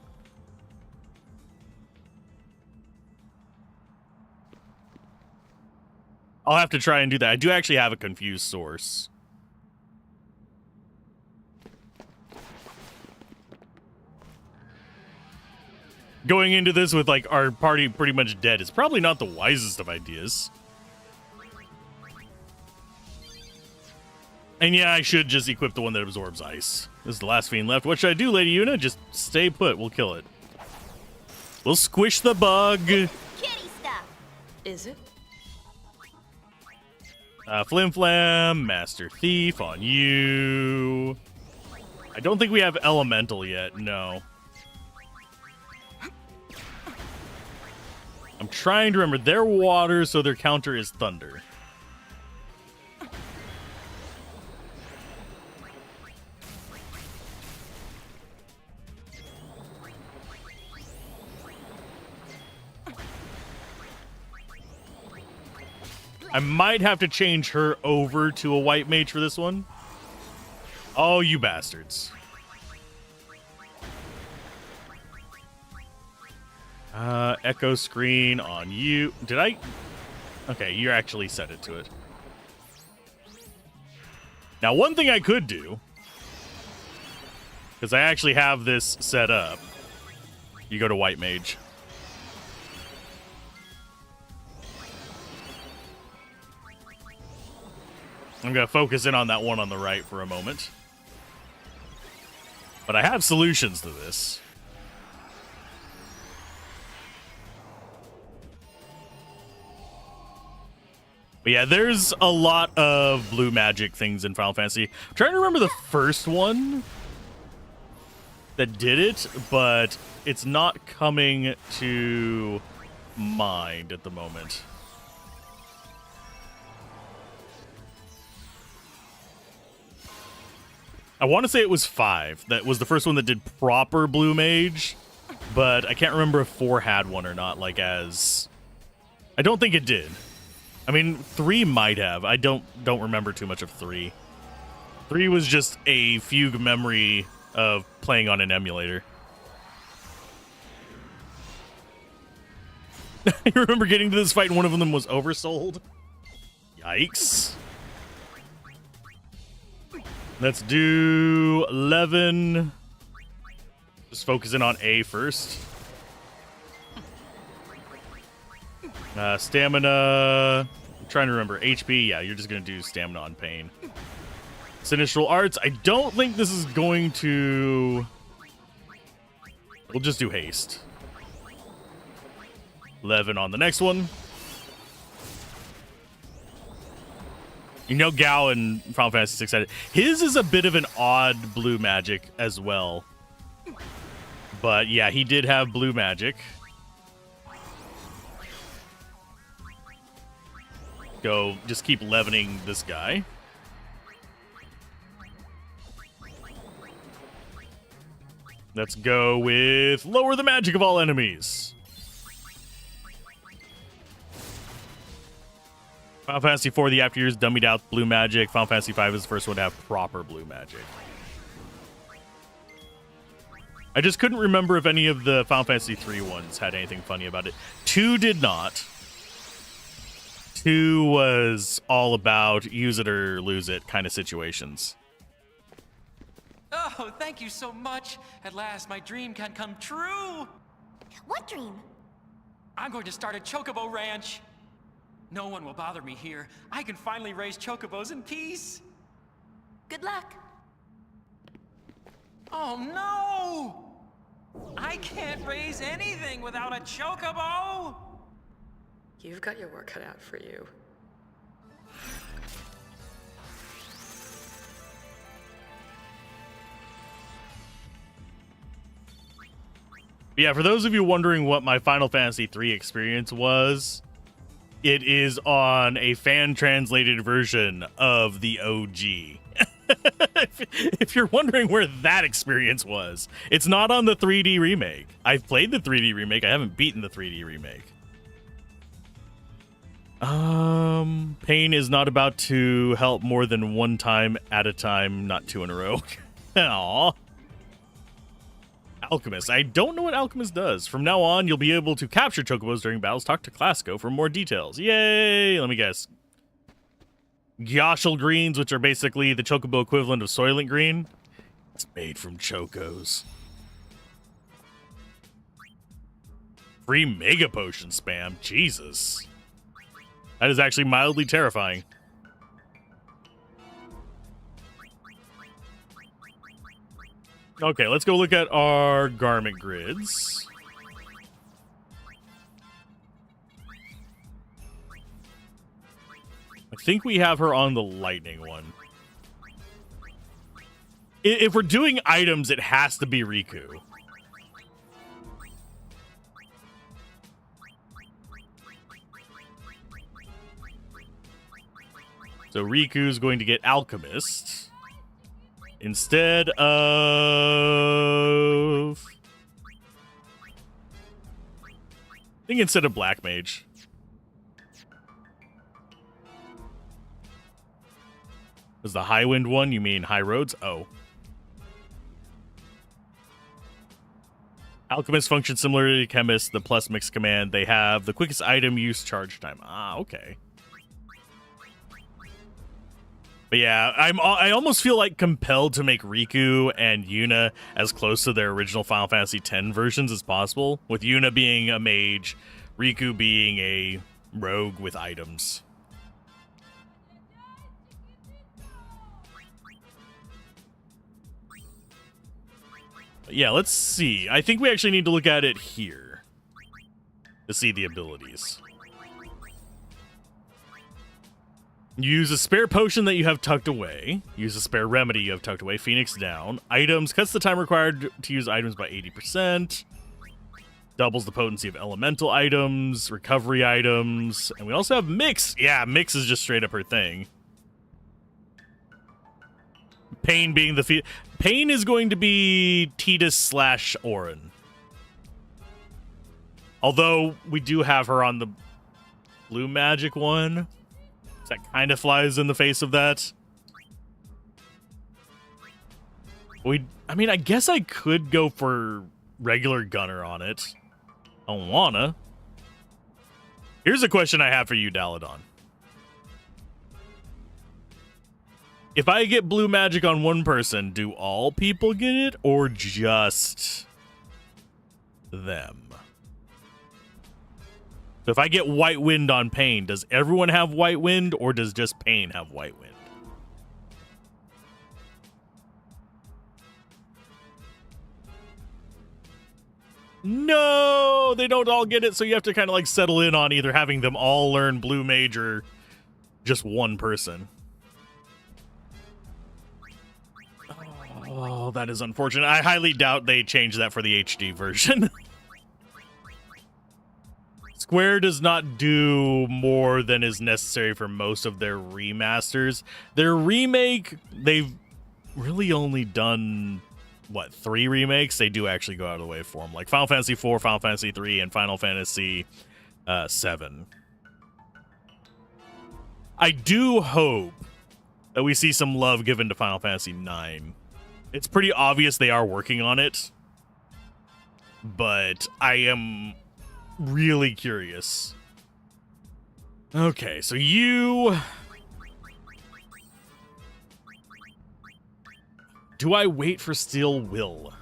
I'll have to try and do that. I do actually have a confused source. Going into this with, like, our party pretty much dead is probably not the wisest of ideas. And yeah, I should just equip the one that absorbs ice. This is the last fiend left. What should I do, Lady Una? Just stay put. We'll kill it. We'll squish the bug. Kitty stuff. Is it? Flim Flam, Master Thief on you. I don't think we have Elemental yet, no. I'm trying to remember. They're water, so their counter is thunder. I might have to change her over to a white mage for this one. Oh, you bastards. Echo screen on you. Did I? Okay, you actually set it to it. Now, one thing I could do, because I actually have this set up, you go to white mage. I'm going to focus in on that one on the right for a moment. But I have solutions to this. But yeah, there's a lot of blue magic things in Final Fantasy. I'm trying to remember the first one that did it, but it's not coming to mind at the moment. I want to say it was 5. That was the first one that did proper blue mage, but I can't remember if 4 had one or not, like as... I don't think it did. I mean, 3 might have. I don't remember too much of 3. 3 was just a fugue memory of playing on an emulator. I remember getting to this fight and one of them was oversold. Yikes. Let's do 11. Just focusing on A first. Stamina. I'm trying to remember. HP. Yeah, you're just going to do stamina on pain. Sinistral Arts. I don't think this is going to... We'll just do haste. 11 on the next one. You know Gao in Final Fantasy VI. His is a bit of an odd blue magic as well. But yeah, he did have blue magic. Go, just keep leavening this guy. Let's go with lower the magic of all enemies. Final Fantasy IV, the after years dummied out blue magic. Final Fantasy V is the first one to have proper blue magic. I just couldn't remember if any of the Final Fantasy III ones had anything funny about it. 2 did not. 2 was all about use it or lose it kind of situations. Oh, thank you so much. At last, my dream can come true. What dream? I'm going to start a chocobo ranch. No one will bother me here. I can finally raise chocobos in peace. Good luck. Oh, no! I can't raise anything without a chocobo! You've got your work cut out for you. Yeah, for those of you wondering what my Final Fantasy III experience was, it is on a fan-translated version of the OG. If you're wondering where that experience was, it's not on the 3D remake. I've played the 3D remake. I haven't beaten the 3D remake. Pain is not about to help more than one time at a time, not 2 in a row. Aww. Alchemist. I don't know what Alchemist does. From now on, you'll be able to capture chocobos during battles. Talk to Classico for more details. Yay! Let me guess. Gyashal greens, which are basically the chocobo equivalent of Soylent Green. It's made from chocos. Free mega potion spam. Jesus. That is actually mildly terrifying. Okay, let's go look at our garment grids. I think we have her on the lightning one. If we're doing items, it has to be Riku. So Riku's going to get Alchemist instead of... I think instead of Black Mage. Is the High Wind one? You mean High Roads? Oh. Alchemist functions similarly to Chemist, the plus mix command. They have the quickest item use charge time. Ah, okay. But yeah, I almost feel like compelled to make Riku and Yuna as close to their original Final Fantasy X versions as possible, with Yuna being a mage, Riku being a rogue with items. But yeah, let's see. I think we actually need to look at it here to see the abilities. Use a spare potion that you have tucked away. Use a spare remedy you have tucked away. Phoenix down. Items. Cuts the time required to use items by 80%. Doubles the potency of elemental items. Recovery items. And we also have Mix. Yeah, Mix is just straight up her thing. Pain being the... Pain is going to be Tidus / Auron. Although, we do have her on the blue magic one. That kind of flies in the face of that. I mean, I guess I could go for regular Gunner on it. I don't wanna. Here's a question I have for you, Daladon. If I get blue magic on one person, do all people get it, or just them? So if I get White Wind on Pain, does everyone have White Wind, or does just Pain have White Wind? No, they don't all get it, so you have to kind of like settle in on either having them all learn Blue Mage or just one person. Oh, that is unfortunate. I highly doubt they change that for the HD version. Square does not do more than is necessary for most of their remasters. Their remake, they've really only done, what, 3 remakes? They do actually go out of the way for them. Like Final Fantasy IV, Final Fantasy III, and Final Fantasy VII. I do hope that we see some love given to Final Fantasy IX. It's pretty obvious they are working on it, but I am really curious. Okay, so you... Do I wait for Steel Will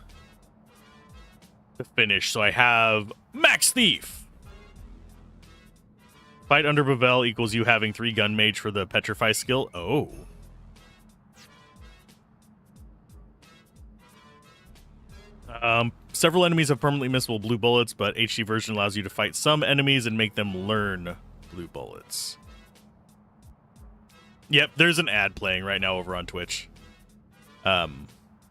to finish so I have Max Thief? Fight under Bavel equals you having 3 gun mage for the Petrify skill. Oh. Several enemies have permanently missable blue bullets, but HD version allows you to fight some enemies and make them learn blue bullets. Yep, there's an ad playing right now over on Twitch.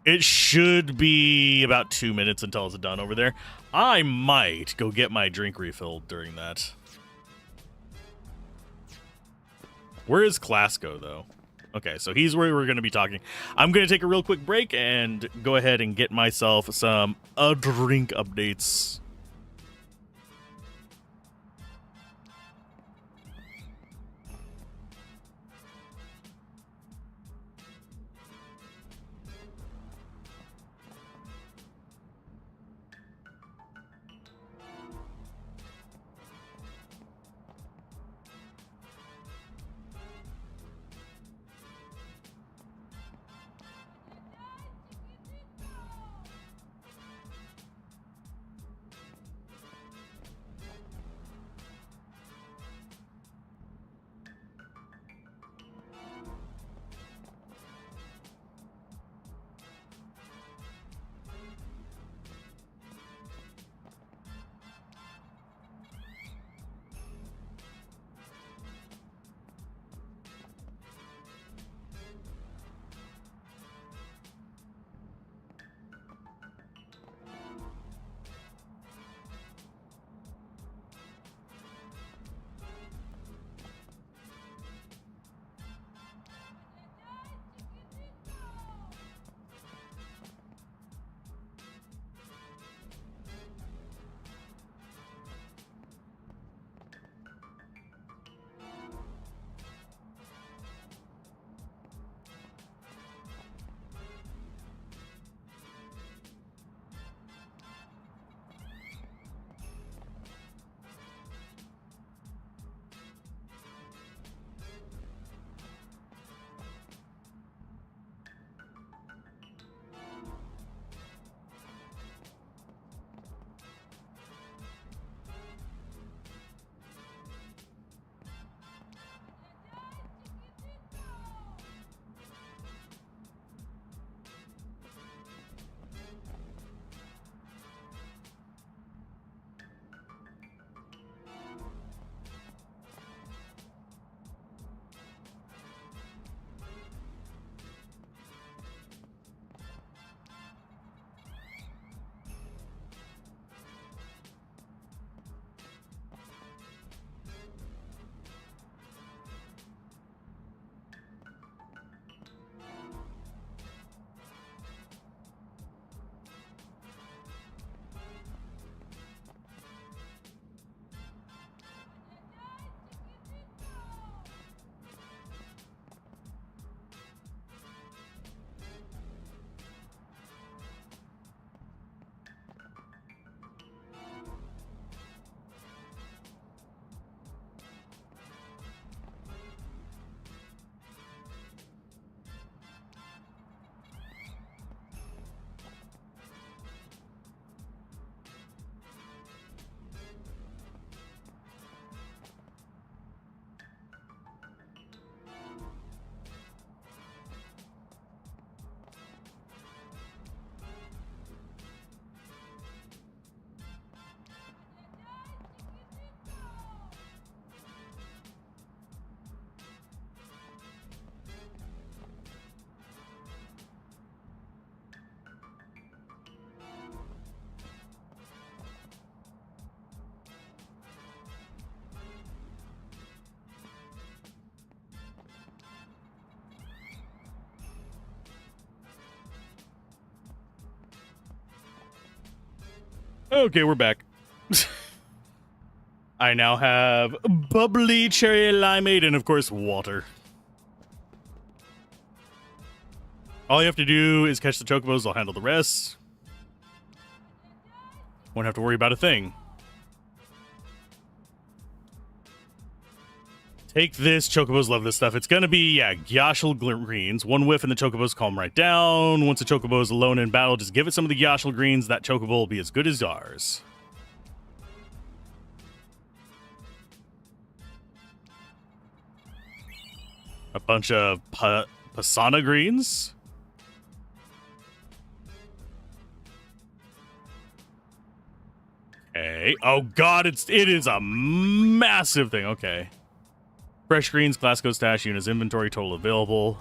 It should be about 2 minutes until it's done over there. I might go get my drink refilled during that. Where is Clasco, though? Okay, so he's where we're going to be talking. I'm going to take a real quick break and go ahead and get myself some drink updates. Okay, we're back. I now have bubbly cherry limeade and, of course, water. All you have to do is catch the chocobos. I'll handle the rest. Won't have to worry about a thing. Take this. Chocobos love this stuff. It's going to be, yeah, Gyashal greens. One whiff and the chocobos calm right down. Once a chocobo is alone in battle, just give it some of the Gyashal greens. That chocobo will be as good as ours. A bunch of Pasana greens. Okay. Oh god, it is a massive thing. Okay. Fresh greens, Glasgow stash, Yuna's inventory, total available.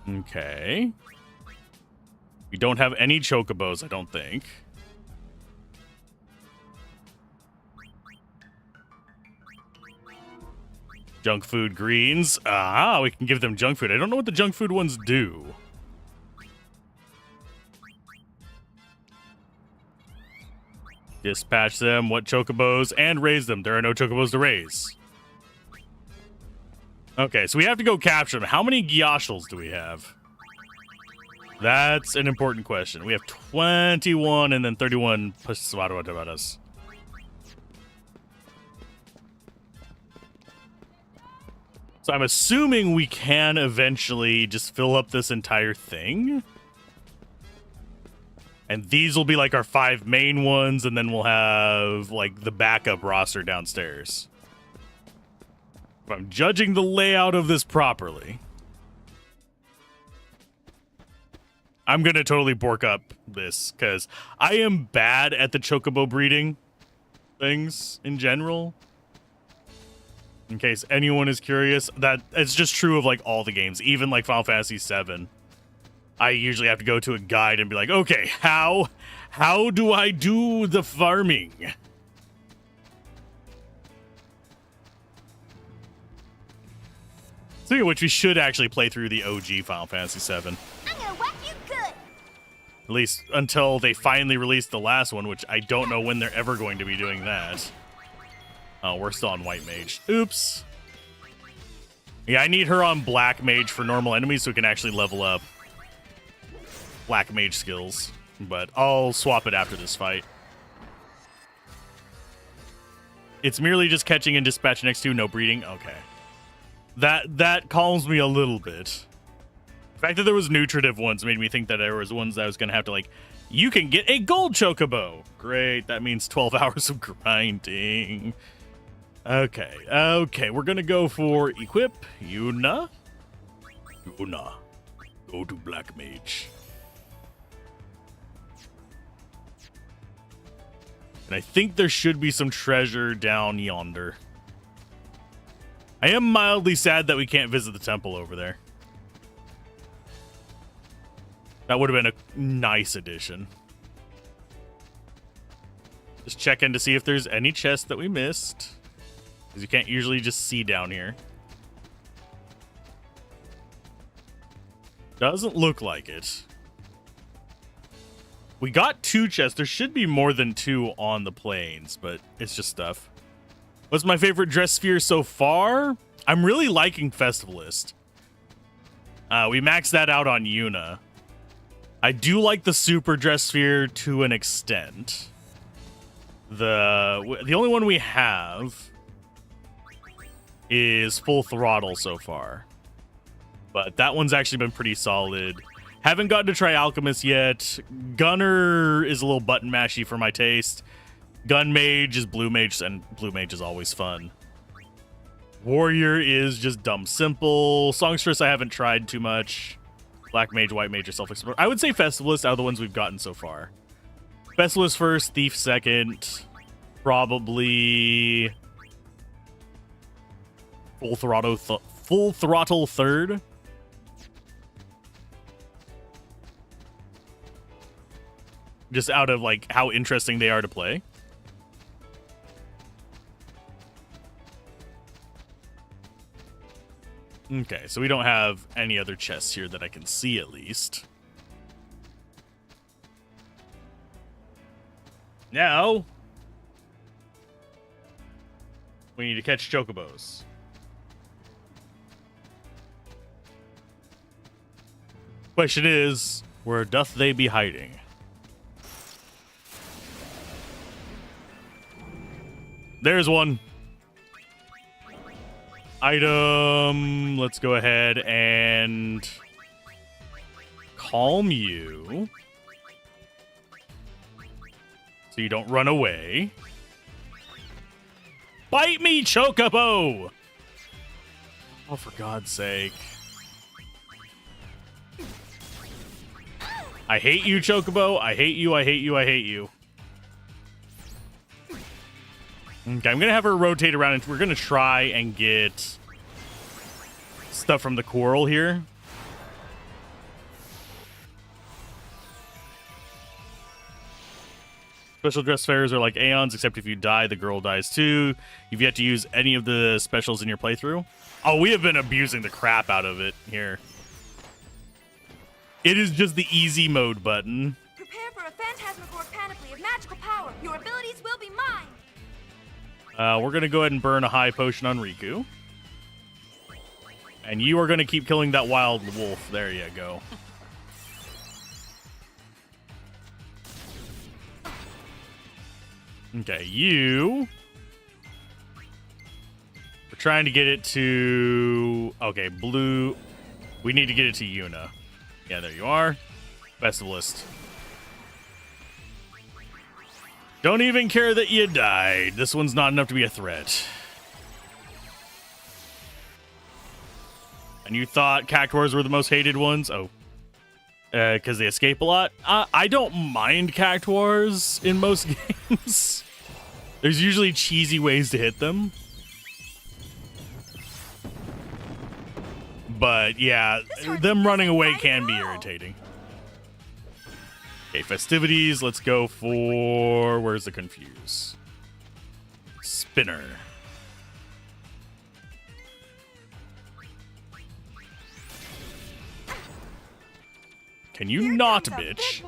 Okay. We don't have any chocobos, I don't think. Junk food greens. Ah, we can give them junk food. I don't know what the junk food ones do. Dispatch them. What chocobos? And raise them. There are no chocobos to raise. Okay, so we have to go capture them. How many Gyashals do we have? That's an important question. We have 21 and then 31 Paswadawadas. So I'm assuming we can eventually just fill up this entire thing. And these will be like our 5 main ones, and then we'll have like the backup roster downstairs. If I'm judging the layout of this properly, I'm going to totally bork up this because I am bad at the chocobo breeding things in general. In case anyone is curious, that it's just true of like all the games, even like Final Fantasy VII. I usually have to go to a guide and be like, okay, how do I do the farming? Speaking of which, we should actually play through the OG Final Fantasy VII. I'm gonna whack you good. At least until they finally release the last one, which I don't know when they're ever going to be doing that. Oh, we're still on White Mage. Oops. Yeah, I need her on Black Mage for normal enemies so we can actually level up Black Mage skills. But I'll swap it after this fight. It's merely just catching and dispatching X-2, no breeding? Okay. That calms me a little bit. The fact that there was nutritive ones made me think that there was ones that I was going to have to, like, you can get a gold chocobo. Great, that means 12 hours of grinding. Okay, we're going to go for equip. Yuna. Go to Black Mage. And I think there should be some treasure down yonder. I am mildly sad that we can't visit the temple over there. That would have been a nice addition. Just check in to see if there's any chests that we missed. Because you can't usually just see down here. Doesn't look like it. We got 2 chests. There should be more than 2 on the plains, but it's just stuff. What's my favorite dress sphere so far? I'm really liking Festivalist. We maxed that out on Yuna. I do like the super dress sphere to an extent. The only one we have is Full Throttle so far. But that one's actually been pretty solid. Haven't gotten to try Alchemist yet. Gunner is a little button mashy for my taste. Gun Mage is Blue Mage, and Blue Mage is always fun. Warrior is just dumb simple. Songstress I haven't tried too much. Black Mage, White Mage are self-explored. I would say Festivalist out of the ones we've gotten so far. Festivalist first, Thief second. Probably Full Throttle third. Just out of like how interesting they are to play. Okay, so we don't have any other chests here that I can see at least. Now, we need to catch chocobos. Question is, where doth they be hiding? There's one. Item. Let's go ahead and calm you so you don't run away. Bite me, chocobo! Oh, for God's sake. I hate you, chocobo. I hate you, I hate you, I hate you. Okay, I'm going to have her rotate around, and we're going to try and get stuff from the coral here. Special dress fairs are like Aeons, except if you die, the girl dies too. You've yet to use any of the specials in your playthrough. Oh, we have been abusing the crap out of it here. It is just the easy mode button. Prepare for a phantasmagoric panoply of magical power. Your abilities will be mine. We're going to go ahead and burn a high potion on Riku. And you are going to keep killing that wild wolf. There you go. Okay, you... We're trying to get it to... Okay, blue... We need to get it to Yuna. Yeah, there you are. Best of the list. Don't even care that you died. This one's not enough to be a threat. And you thought cactuars were the most hated ones? Oh. Because they escape a lot? I don't mind cactuars in most games. There's usually cheesy ways to hit them. But yeah, them running away can be irritating. Okay, festivities. Let's go for... Where's the confuse? Spinner. Can you not, bitch?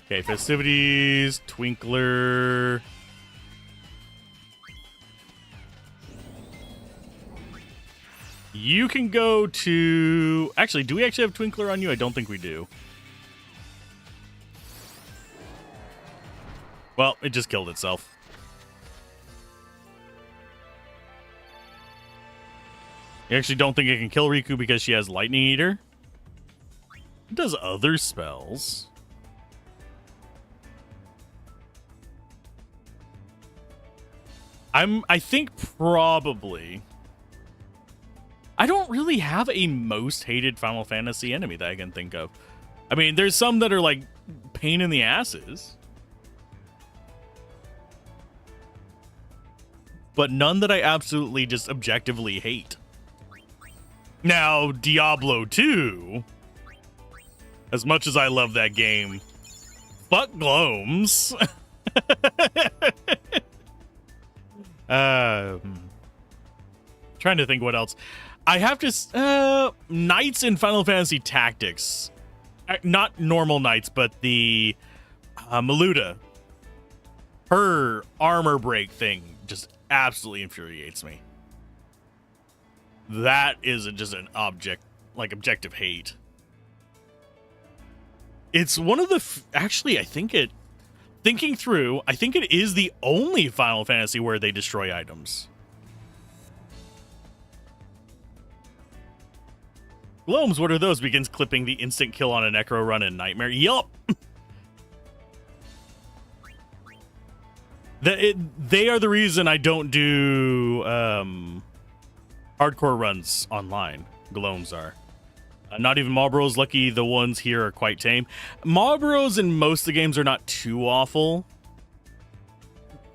Okay, festivities, Twinkler. You can go to... Actually, do we actually have Twinkler on you? I don't think we do. Well, it just killed itself. You actually don't think it can kill Riku because she has Lightning Eater? It does other spells. I think probably... I don't really have a most hated Final Fantasy enemy that I can think of. I mean, there's some that are like pain in the asses. But none that I absolutely just objectively hate. Now, Diablo 2, as much as I love that game, fuck Gloams. Trying to think what else. I have to... Knights in Final Fantasy Tactics. Not normal knights, but the Maluda. Her armor break thing just absolutely infuriates me. That is just an objective hate. It's one of the... Actually, I think it... Thinking through, I think it is the only Final Fantasy where they destroy items. Gloams, what are those? Begins clipping the instant kill on a Necro run in Nightmare. Yup! They are the reason I don't do hardcore runs online. Gloams are. Not even Marlboros. Lucky the ones here are quite tame. Marlboros in most of the games are not too awful.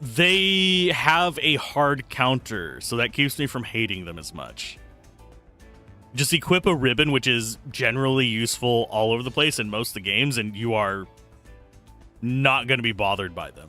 They have a hard counter, so that keeps me from hating them as much. Just equip a ribbon, which is generally useful all over the place in most of the games, and you are not going to be bothered by them.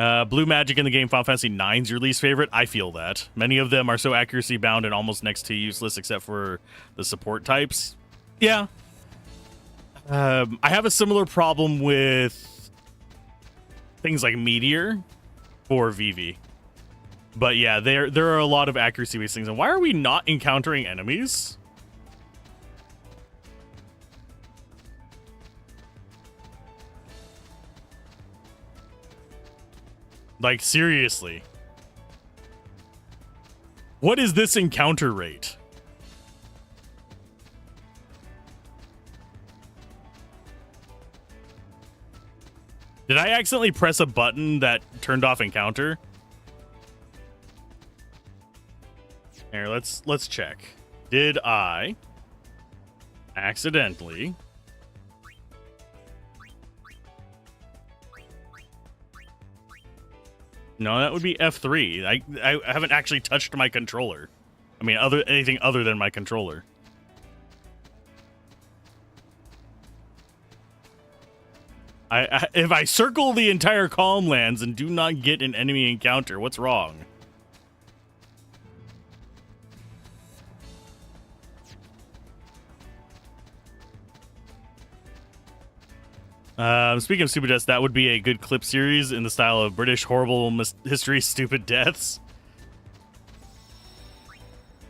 Blue magic in the game Final Fantasy IX is your least favorite. I feel that. Many of them are so accuracy bound and almost next to useless except for the support types. Yeah. I have a similar problem with things like Meteor for Vivi. But yeah, there are a lot of accuracy-based things. And why are we not encountering enemies? Like, seriously. What is this encounter rate? Did I accidentally press a button that turned off encounter? Here, let's check. Did I accidentally No, that would be F3. I haven't actually touched my controller. I mean, anything other than my controller. If I circle the entire Calm Lands and do not get an enemy encounter, what's wrong? Speaking of Stupid Deaths, that would be a good clip series in the style of British Horrible History Stupid Deaths.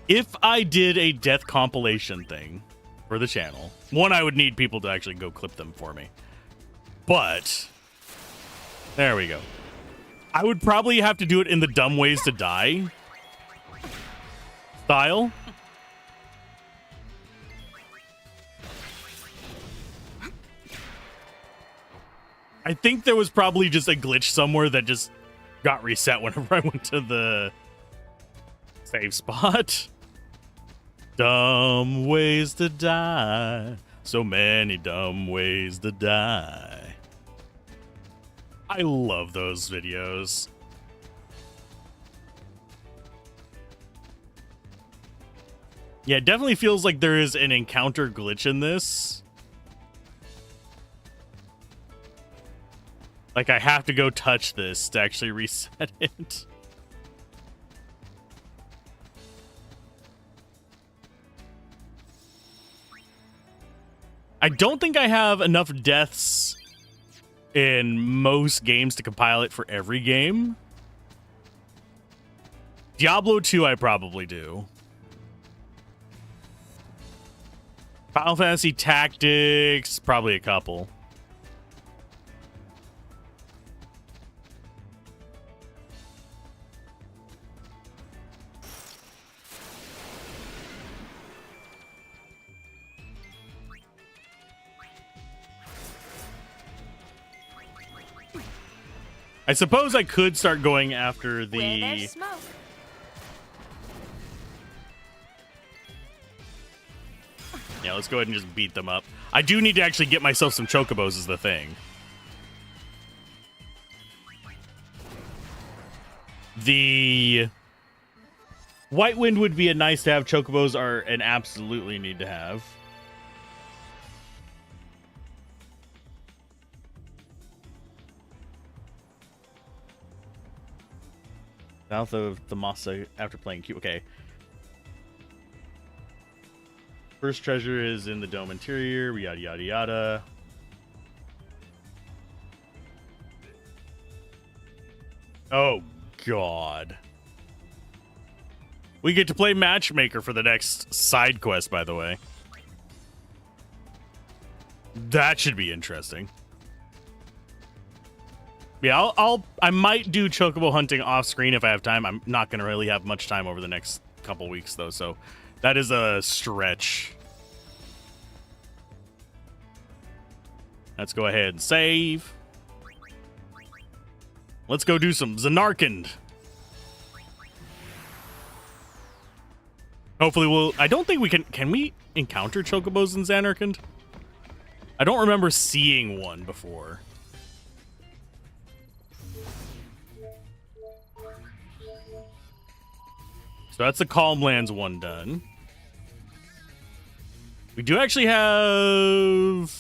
If I did a death compilation thing for the channel, one, I would need people to actually go clip them for me. But, there we go. I would probably have to do it in the dumb ways to die style. I think there was probably just a glitch somewhere that just got reset whenever I went to the save spot. Dumb ways to die. So many dumb ways to die. I love those videos. Yeah, it definitely feels like there is an encounter glitch in this. Like, I have to go touch this to actually reset it. I don't think I have enough deaths in most games to compile it for every game. Diablo 2 I probably do. Final Fantasy Tactics, probably a couple. I suppose I could start going after the... Where there's smoke. Yeah, let's go ahead and just beat them up. I do need to actually get myself some chocobos is the thing. The White Wind would be a nice to have. Chocobos are an absolutely need to have. South of the Masa after playing Q. Okay. First treasure is in the dome interior. Yada, yada, yada. Oh, God. We get to play Matchmaker for the next side quest, by the way. That should be interesting. Yeah, I might do chocobo hunting off screen if I have time. I'm not going to really have much time over the next couple weeks, though, so that is a stretch. Let's go ahead and save. Let's go do some Zanarkand. Hopefully we'll... I don't think we can... Can we encounter chocobos in Zanarkand? I don't remember seeing one before. So that's the Calm Lands one done. We do actually have...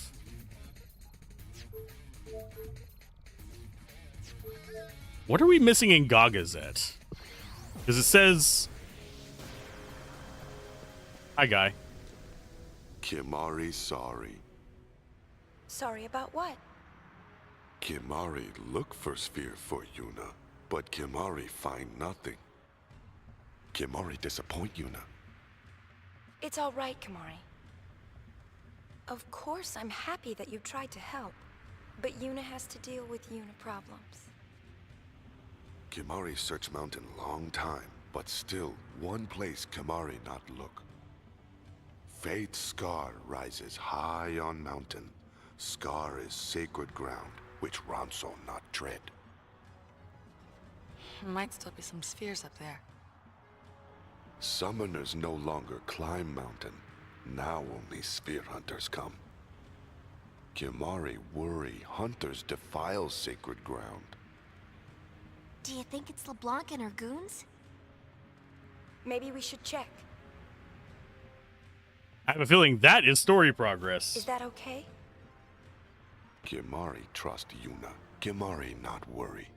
What are we missing in Gagazet? Because it says... Hi, guy. Kimari sorry. Sorry about what? Kimari look for sphere for Yuna, but Kimari find nothing. Kimari disappoint Yuna. It's all right, Kimari. Of course, I'm happy that you tried to help, but Yuna has to deal with Yuna problems. Kimari search mountain long time, but still one place Kimari not look. Fate's scar rises high on mountain. Scar is sacred ground, which Ranso not tread. Might still be some spheres up there. Summoners no longer climb mountain. Now only sphere hunters come. Kimari worry hunters defile sacred ground. Do you think it's LeBlanc and her goons? Maybe we should check. I have a feeling that is story progress. Is that okay? Kimari trust Yuna. Kimari not worry.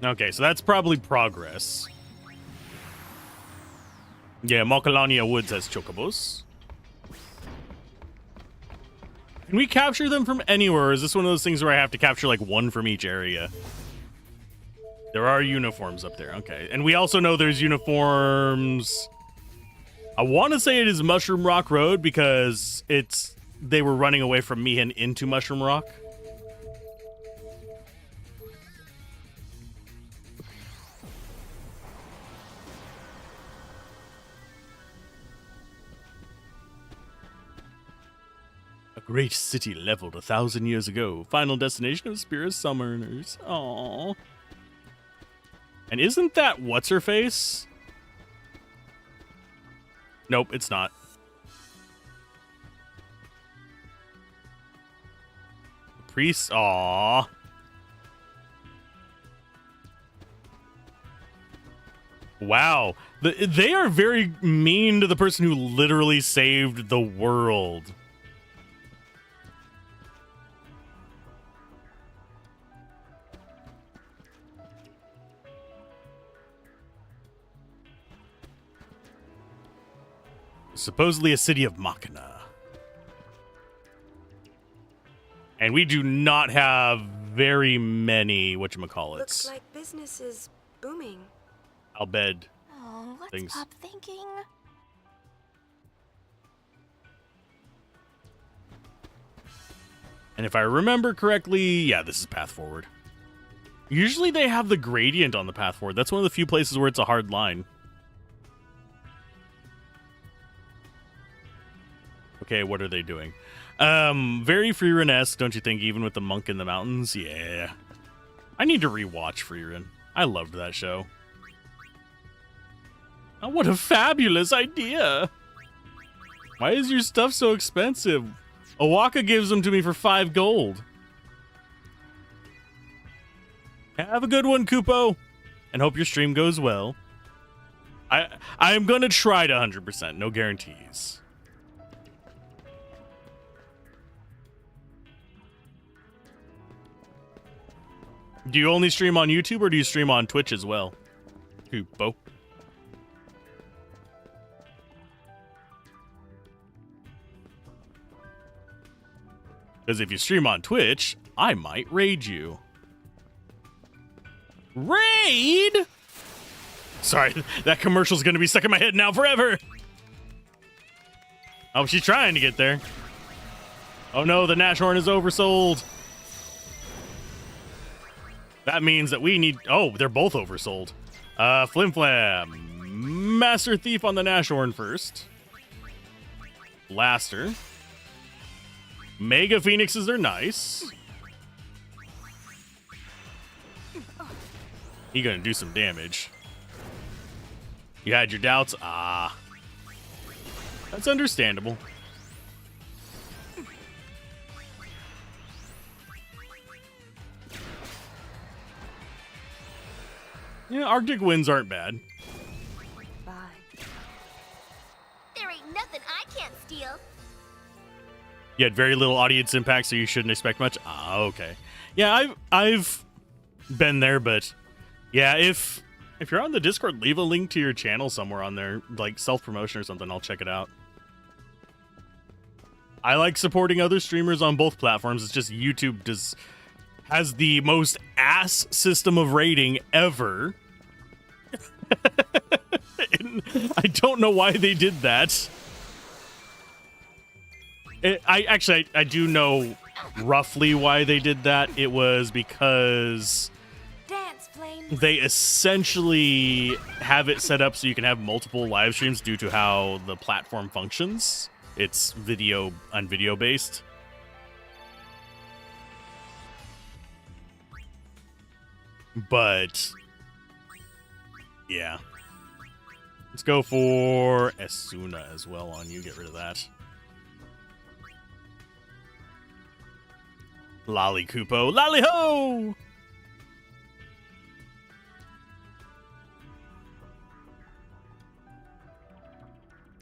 Okay, so that's probably progress. Yeah, Mokalania Woods has chocobos. Can we capture them from anywhere, or is this one of those things where I have to capture like one from each area? There are uniforms up there, okay. And we also know there's uniforms... I want to say it is Mushroom Rock Road because they were running away from Mihan into Mushroom Rock. A great city leveled 1,000 years ago. Final destination of Spirit Summoners. Aww. And isn't that what's-her-face? Nope, it's not. Priest, aww. Wow. They are very mean to the person who literally saved the world. Supposedly a city of Machina. And we do not have very many whatchamacallits. Looks like business is booming. Albed Oh, let's things. stop thinking. And if I remember correctly, yeah, this is path forward. Usually they have the gradient on the path forward. That's one of the few places where it's a hard line. Okay, what are they doing? Very Freerun-esque, don't you think, even with the monk in the mountains? Yeah. I need to rewatch Freerun. I loved that show. Oh, what a fabulous idea! Why is your stuff so expensive? Owaka gives them to me for 5 gold. Have a good one, Kupo. And hope your stream goes well. I'm going to try to 100%. No guarantees. Do you only stream on YouTube or do you stream on Twitch as well? Kupo. Because if you stream on Twitch, I might raid you. Raid? Sorry, that commercial's going to be stuck in my head now forever. Oh, she's trying to get there. Oh no, the Nashorn is oversold. That means that we need... Oh, they're both oversold. Flim Flam. Master Thief on the Nashorn first. Blaster. Mega Phoenixes are nice. You're gonna do some damage. You had your doubts? Ah. That's understandable. Yeah, Arctic winds aren't bad. Bye. There ain't nothing I can't steal. You had very little audience impact, so you shouldn't expect much. Ah, okay. Yeah, I've been there, but yeah, if you're on the Discord, leave a link to your channel somewhere on there, like self-promotion or something. I'll check it out. I like supporting other streamers on both platforms. It's just YouTube has the most ass system of rating ever. And I don't know why they did that. I do know roughly why they did that. It was because they essentially have it set up so you can have multiple live streams due to how the platform functions. It's video based. But yeah. Let's go for Esuna as well on you. Get rid of that. Lolly Kupo. Lolly ho!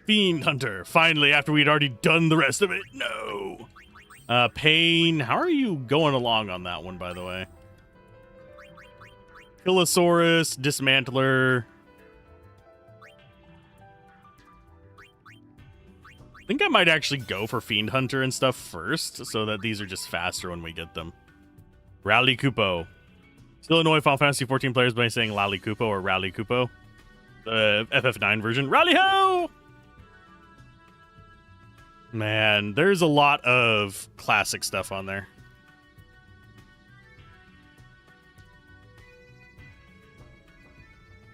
Fiend Hunter. Finally, after we'd already done the rest of it. No. Pain. How are you going along on that one, by the way? Kilosaurus. Dismantler. I think I might actually go for Fiend Hunter and stuff first, so that these are just faster when we get them. Rally Kupo. Still annoy Final Fantasy 14 players by saying Lally Kupo or Rally Kupo. The FF9 version. Rally ho! Man, there's a lot of classic stuff on there.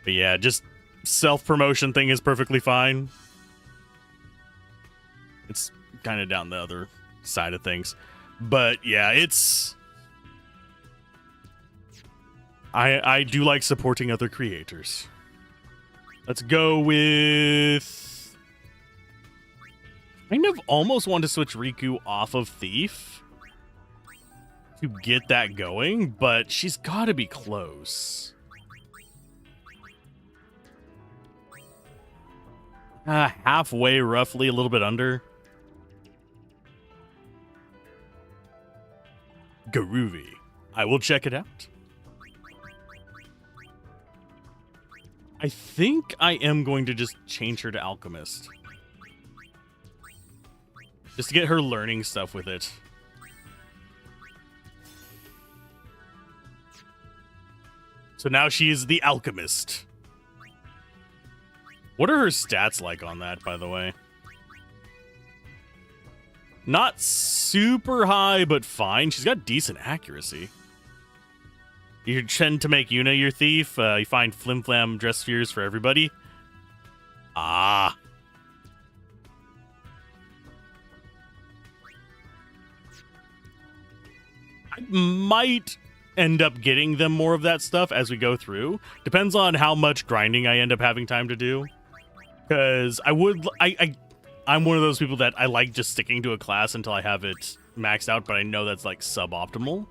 But yeah, just self-promotion thing is perfectly fine. It's kind of down the other side of things. But yeah, it's... I do like supporting other creators. Let's go with... kind of almost want to switch Riku off of Thief to get that going, but she's got to be close. Halfway, roughly, a little bit under. Groovy. I will check it out. I think I am going to just change her to Alchemist. Just to get her learning stuff with it. So now she is the Alchemist. What are her stats like on that, by the way? Not super high, but fine. She's got decent accuracy. You tend to make Yuna your thief. You find flim-flam dress spheres for everybody. Ah. I might end up getting them more of that stuff as we go through. Depends on how much grinding I end up having time to do. Because I'm one of those people that I like just sticking to a class until I have it maxed out, but I know that's like suboptimal.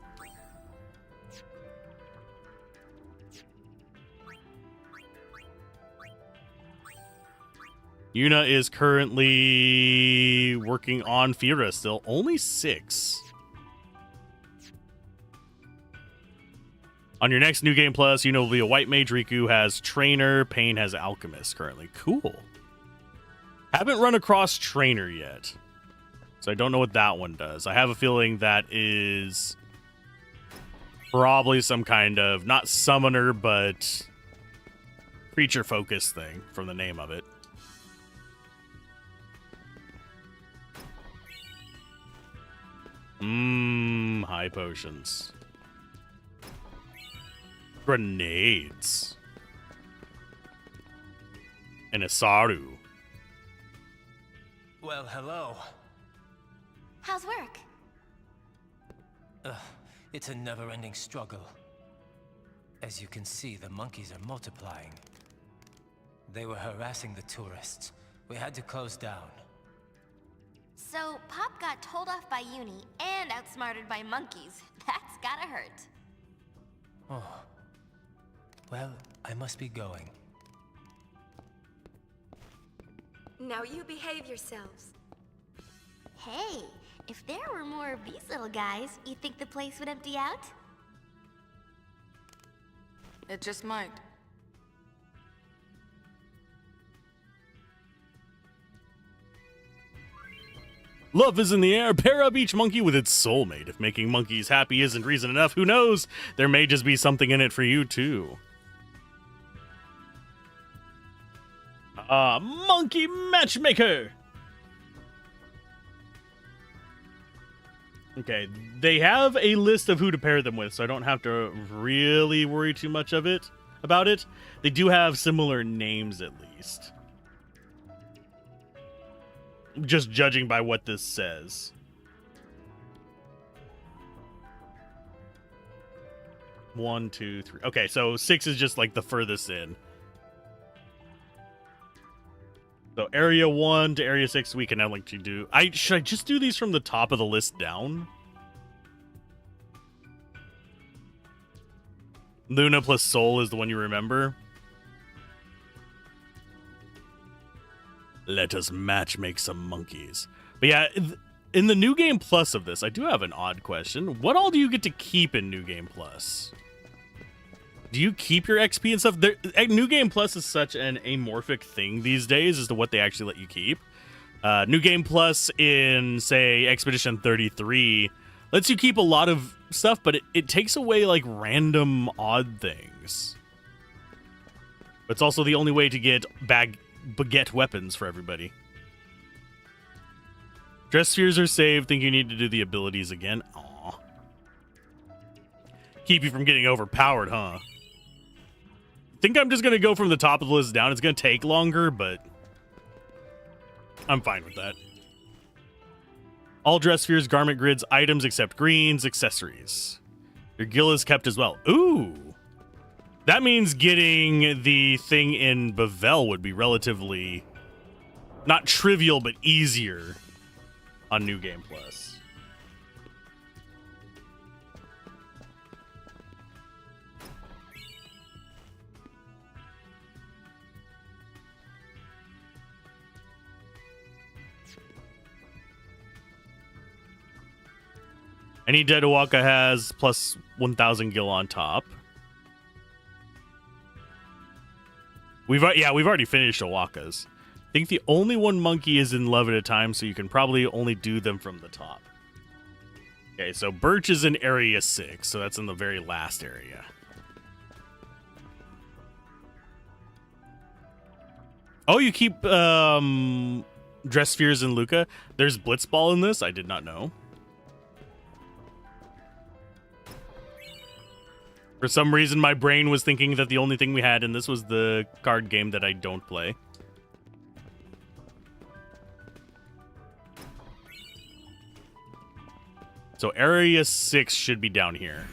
Yuna is currently working on Fira still. Only 6. On your next New Game Plus, Yuna will be a White Mage. Riku has Trainer. Pain has Alchemist currently. Cool. Haven't run across Trainer yet. So I don't know what that one does. I have a feeling that is probably some kind of, not summoner, but creature focus thing from the name of it. High potions. Grenades. And Isaru. Well, hello. How's work? It's a never-ending struggle. As you can see, the monkeys are multiplying. They were harassing the tourists. We had to close down. So, Pop got told off by Uni and outsmarted by monkeys. That's gotta hurt. Oh. Well, I must be going. Now you behave yourselves. Hey, if there were more of these little guys, you think the place would empty out? It just might. Love is in the air. Pair up each monkey with its soulmate. If making monkeys happy isn't reason enough, who knows? There may just be something in it for you, too. Monkey matchmaker! Okay, they have a list of who to pair them with, so I don't have to really worry too much about it. They do have similar names, at least. Just judging by what this says. 1, 2, 3. Okay, so 6 is just like the furthest in. So area 1 to area 6 we can now like to do. Should I just do these from the top of the list down? Luna plus Soul is the one you remember. Let us matchmake some monkeys. But yeah, in the New Game Plus of this, I do have an odd question. What all do you get to keep in New Game Plus? Do you keep your XP and stuff? New Game Plus is such an amorphic thing these days as to what they actually let you keep. New Game Plus in, say, Expedition 33 lets you keep a lot of stuff, but it takes away, like, random odd things. But it's also the only way to get baguette weapons for everybody. Dress spheres are saved. Think you need to do the abilities again. Aw. Keep you from getting overpowered, huh? Think I'm just going to go from the top of the list down. It's going to take longer, but I'm fine with that. All dress spheres, garment grids, items except greens, accessories. Your gill is kept as well. Ooh. That means getting the thing in Bavel would be relatively not trivial, but easier on New Game Plus. Any Dedawaka has plus 1,000 gil on top. We've already finished Awakas. I think the only one monkey is in love at a time, so you can probably only do them from the top. Okay, so Birch is in area 6, so that's in the very last area. Oh, you keep dress spheres in Luca. There's Blitzball in this. I did not know. For some reason, my brain was thinking that the only thing we had in this was the card game that I don't play. So area 6 should be down here.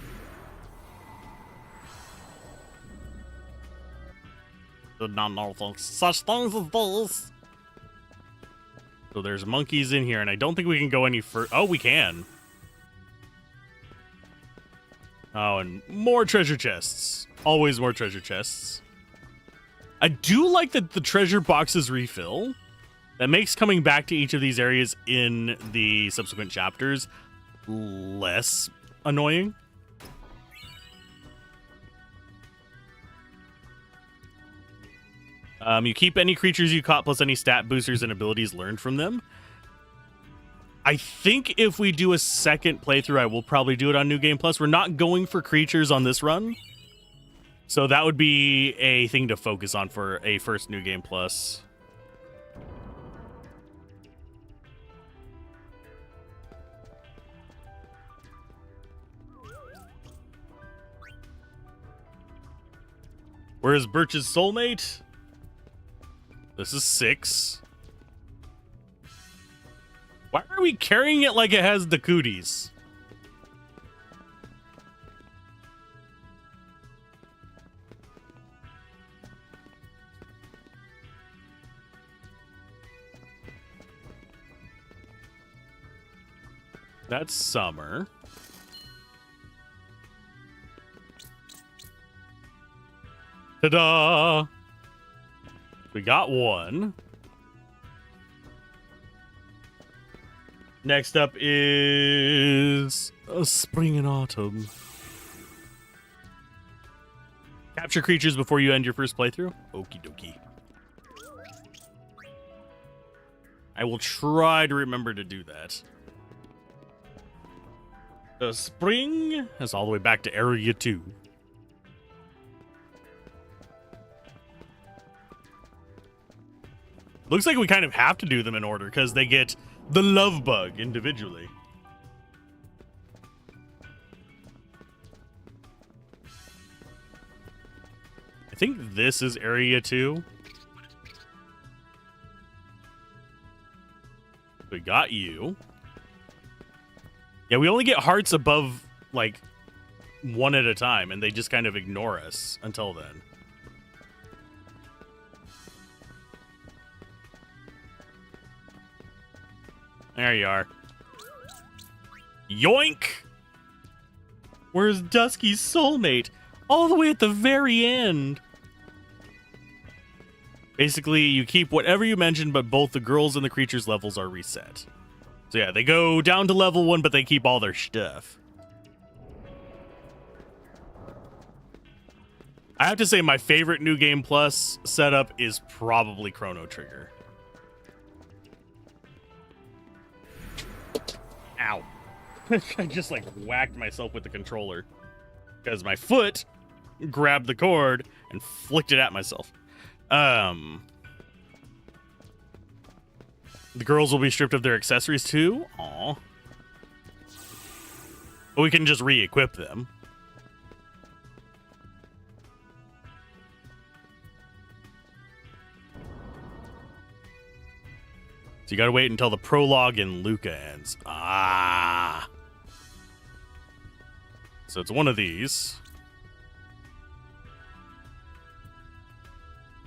Such things as these. So there's monkeys in here, and I don't think we can go any further. Oh, we can. Oh, and more treasure chests. Always more treasure chests. I do like that the treasure boxes refill. That makes coming back to each of these areas in the subsequent chapters less annoying. You keep any creatures you caught plus any stat boosters and abilities learned from them. I think if we do a second playthrough, I will probably do it on New Game Plus. We're not going for creatures on this run. So that would be a thing to focus on for a first New Game Plus. Where is Birch's soulmate? This is 6. Why are we carrying it like it has the cooties? That's Summer. Ta-da! We got one. Next up is spring and autumn. Capture creatures before you end your first playthrough? Okie dokie. I will try to remember to do that. The spring is all the way back to Area 2. Looks like we kind of have to do them in order because they get the love bug individually. I think this is Area 2. We got you. Yeah, we only get hearts above, like, one at a time, and they just kind of ignore us until then. There you are. Yoink! Where's Dusky's soulmate? All the way at the very end. Basically, you keep whatever you mentioned, but both the girls and the creatures' levels are reset. So yeah, they go down to level 1, but they keep all their stuff. I have to say my favorite New Game Plus setup is probably Chrono Trigger. Ow. I just like whacked myself with the controller because my foot grabbed the cord and flicked it at myself. The girls will be stripped of their accessories too. Aw. But we can just re-equip them. So you gotta wait until the prologue in Luca ends. Ah. So it's one of these.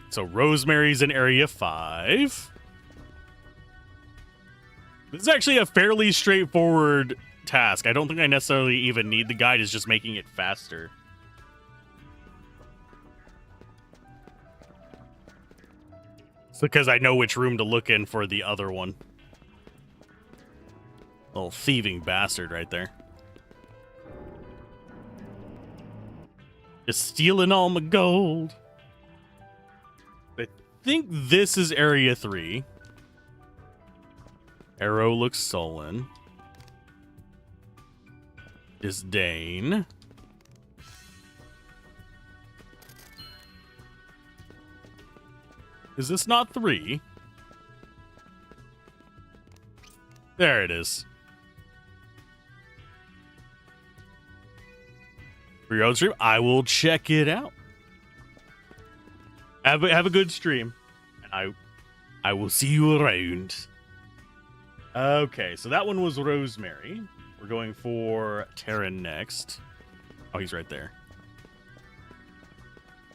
So Rosemary's in Area 5. This is actually a fairly straightforward task. I don't think I necessarily even need the guide. It's just making it faster. It's because I know which room to look in for the other one. Little thieving bastard right there. Just stealing all my gold. I think this is Area 3. Arrow looks sullen. Disdain. Is this not 3? There it is. For your own stream, I will check it out. Have a good stream. And I will see you around. Okay, so that one was Rosemary. We're going for Terran next. Oh, he's right there.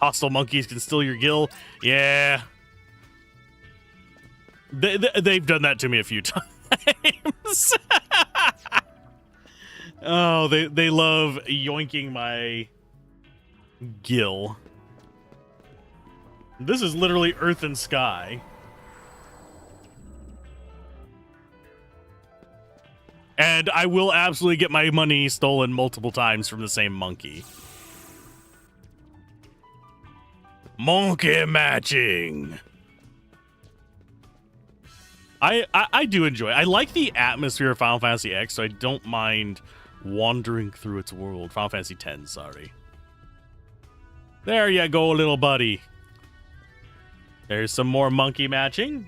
Hostile monkeys can steal your gil. Yeah. They've done that to me a few times. Oh, they love yoinking my gil. This is literally Earth and Sky. And I will absolutely get my money stolen multiple times from the same monkey. Monkey matching. I do enjoy it. I like the atmosphere of Final Fantasy X, so I don't mind wandering through its world. Final Fantasy X, sorry. There you go, little buddy. There's some more monkey matching.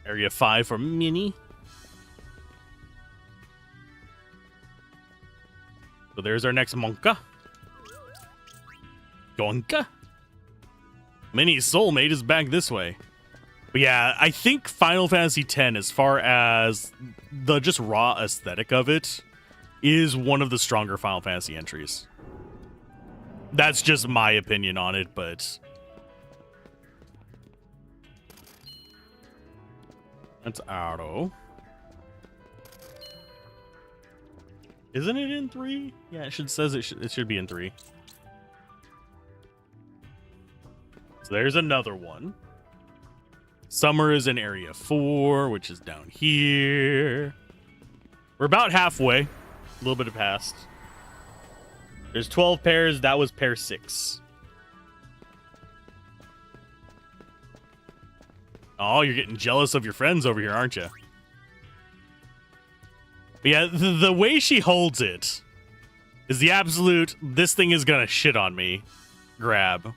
Area 5 for Minnie. So there's our next monka. Gonka. Minnie's soulmate is back this way. But yeah, I think Final Fantasy X, as far as the just raw aesthetic of it, is one of the stronger Final Fantasy entries. That's just my opinion on it, but... That's Auto. Isn't it in 3? Yeah, it says it should be in 3. So there's another one. Summer is in Area 4, which is down here. We're about halfway. A little bit of past. There's 12 pairs. That was pair 6. Oh, you're getting jealous of your friends over here, aren't you? But yeah, the way she holds it is the absolute, this thing is gonna shit on me, grab.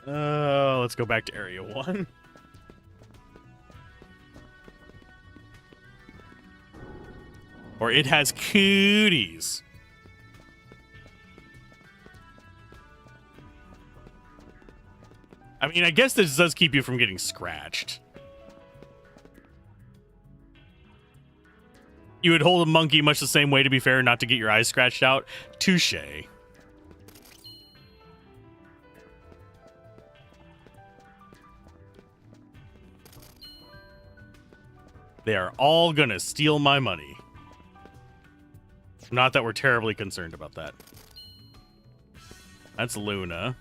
Let's go back to Area 1. Or it has cooties. I mean, I guess this does keep you from getting scratched. You would hold a monkey much the same way, to be fair, not to get your eyes scratched out. Touché. They are all gonna steal my money. Not that we're terribly concerned about that. That's Luna.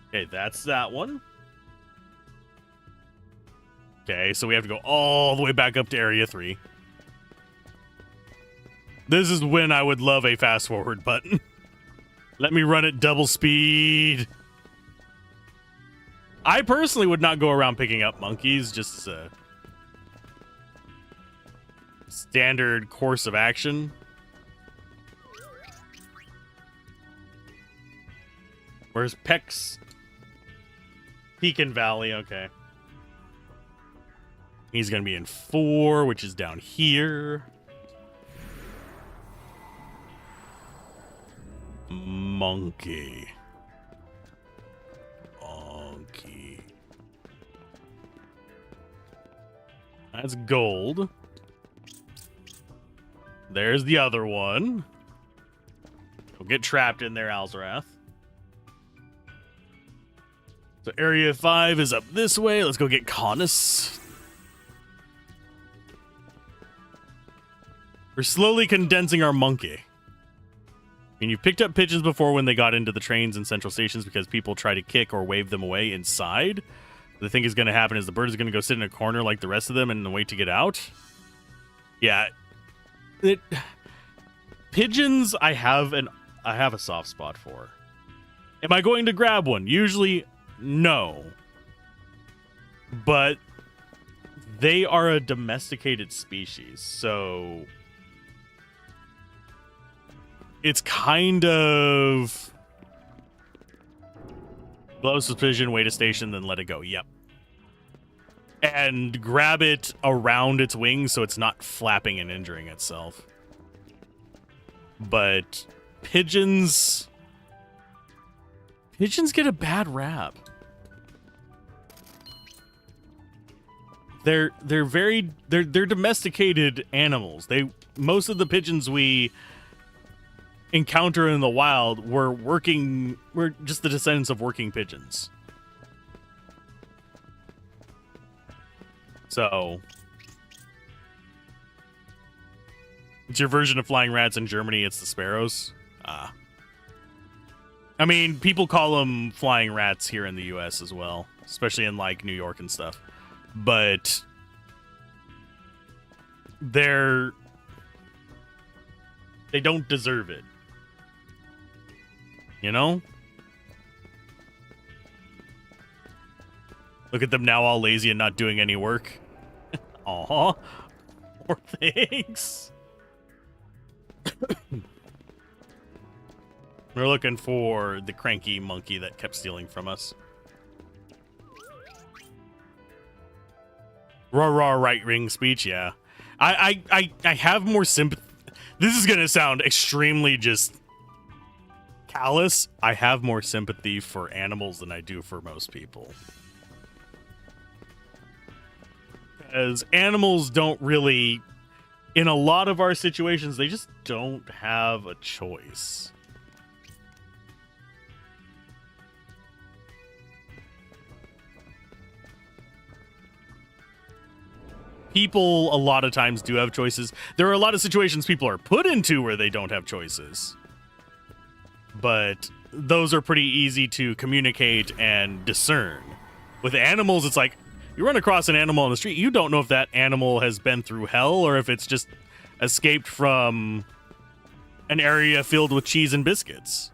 Okay, that's that one. Okay, so we have to go all the way back up to Area 3. This is when I would love a fast forward button. Let me run at double speed. I personally would not go around picking up monkeys, just as a standard course of action. Where's Pex? Pekin Valley, okay. He's going to be in 4, which is down here. Monkey. Monkey. That's gold. There's the other one. We'll get trapped in there, Alzorath. So Area 5 is up this way. Let's go get Conus. We're slowly condensing our monkey. I mean, you've picked up pigeons before when they got into the trains and central stations because people try to kick or wave them away inside. The thing is going to happen is the bird is going to go sit in a corner like the rest of them and wait to get out. Yeah. Pigeons, I have a soft spot for. Am I going to grab one? Usually, no. But they are a domesticated species, so it's kind of blow suspicion, wait a station, then let it go. Yep. And grab it around its wings so it's not flapping and injuring itself. But pigeons get a bad rap. They're domesticated animals. Most of the pigeons we encounter in the wild were just the descendants of working pigeons. So it's your version of flying rats in Germany. It's the sparrows. I mean, people call them flying rats here in the US as well, especially in like New York and stuff. But they don't deserve it. You know? Look at them now, all lazy and not doing any work. Aw. Poor things. We're looking for the cranky monkey that kept stealing from us. Raw right ring speech, yeah. I have more sympathy. This is gonna sound extremely just callous. I have more sympathy for animals than I do for most people. Because animals don't really, in a lot of our situations, they just don't have a choice. People a lot of times do have choices. There are a lot of situations people are put into where they don't have choices. But those are pretty easy to communicate and discern. With animals, it's like, You run across an animal on the street, you don't know if that animal has been through hell or if it's just escaped from an area filled with cheese and biscuits.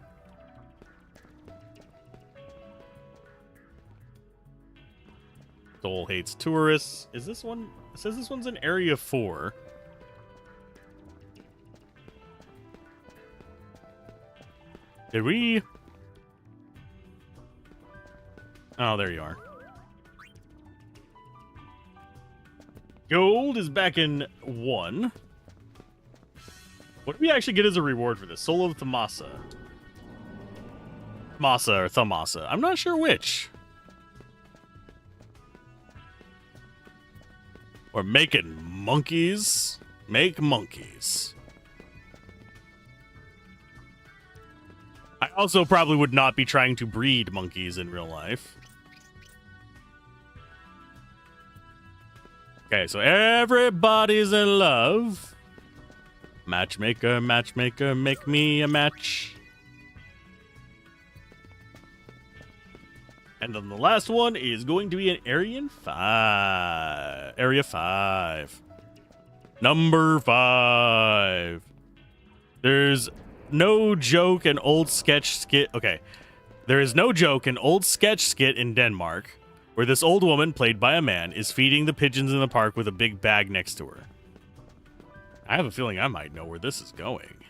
Soul hates tourists. Is this one? It says this one's in Area 4. Did we? Oh, there you are. Gold is back in 1. What do we actually get as a reward for this? Soul of Thamasa. Thamasa or Thamasa. I'm not sure which. We're making monkeys. Make monkeys. I also probably would not be trying to breed monkeys in real life. Okay, so everybody's in love. Matchmaker, matchmaker, make me a match. And then the last one is going to be in Area 5. Number 5. There's no joke an old sketch skit. Okay. There is no joke an old sketch skit in Denmark where this old woman, played by a man, is feeding the pigeons in the park with a big bag next to her. I have a feeling I might know where this is going.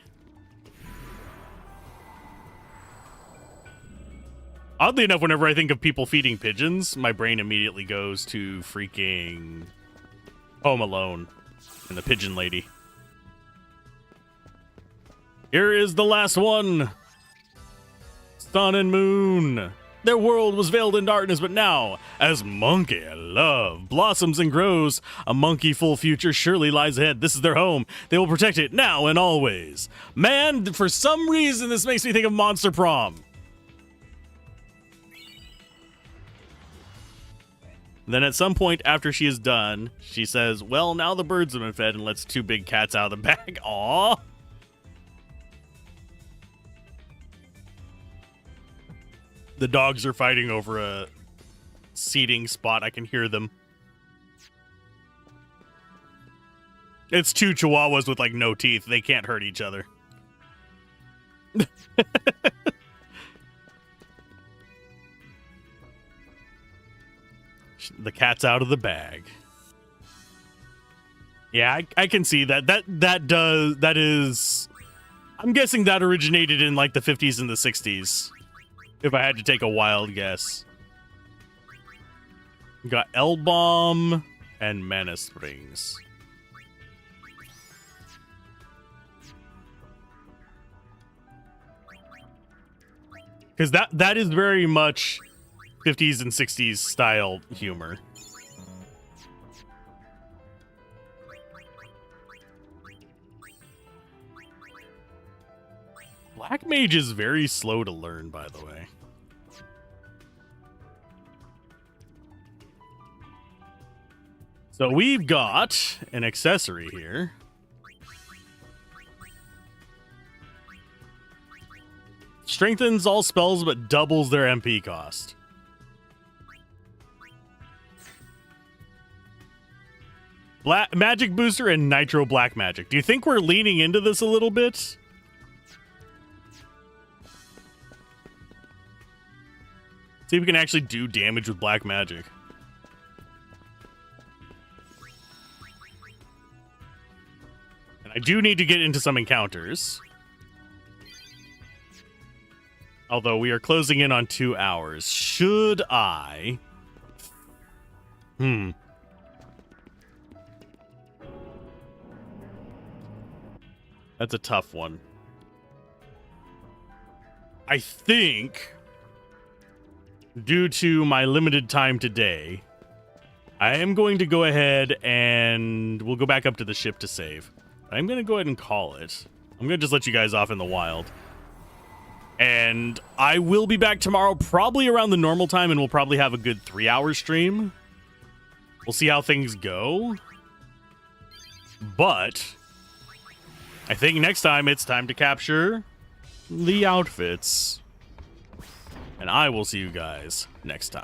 Oddly enough, whenever I think of people feeding pigeons, my brain immediately goes to freaking Home Alone and the pigeon lady. Here is the last one. Sun and Moon. Their world was veiled in darkness, but now, as monkey love blossoms and grows, a monkey-full future surely lies ahead. This is their home. They will protect it now and always. Man, for some reason, this makes me think of Monster Prom. Then at some point after she is done, she says, well, now the birds have been fed, and lets 2 big cats out of the bag. Aww. The dogs are fighting over a seating spot. I can hear them. It's 2 chihuahuas with, like, no teeth. They can't hurt each other. The cat's out of the bag. Yeah, I can see that. That is... I'm guessing that originated in, like, the 50s and the 60s. If I had to take a wild guess. We got L-Bomb and Mana Springs. Because that is very much 50s and 60s style humor. Black Mage is very slow to learn, by the way. So we've got an accessory here. Strengthens all spells but doubles their MP cost. Black Magic Booster and Nitro Black Magic. Do you think we're leaning into this a little bit? See if we can actually do damage with Black Magic. And I do need to get into some encounters. Although we are closing in on 2 hours. Should I... That's a tough one. I think, due to my limited time today, I am going to go ahead and we'll go back up to the ship to save. I'm going to go ahead and call it. I'm going to just let you guys off in the wild. And I will be back tomorrow, probably around the normal time, and we'll probably have a good 3-hour stream. We'll see how things go. But I think next time it's time to capture the outfits. And I will see you guys next time.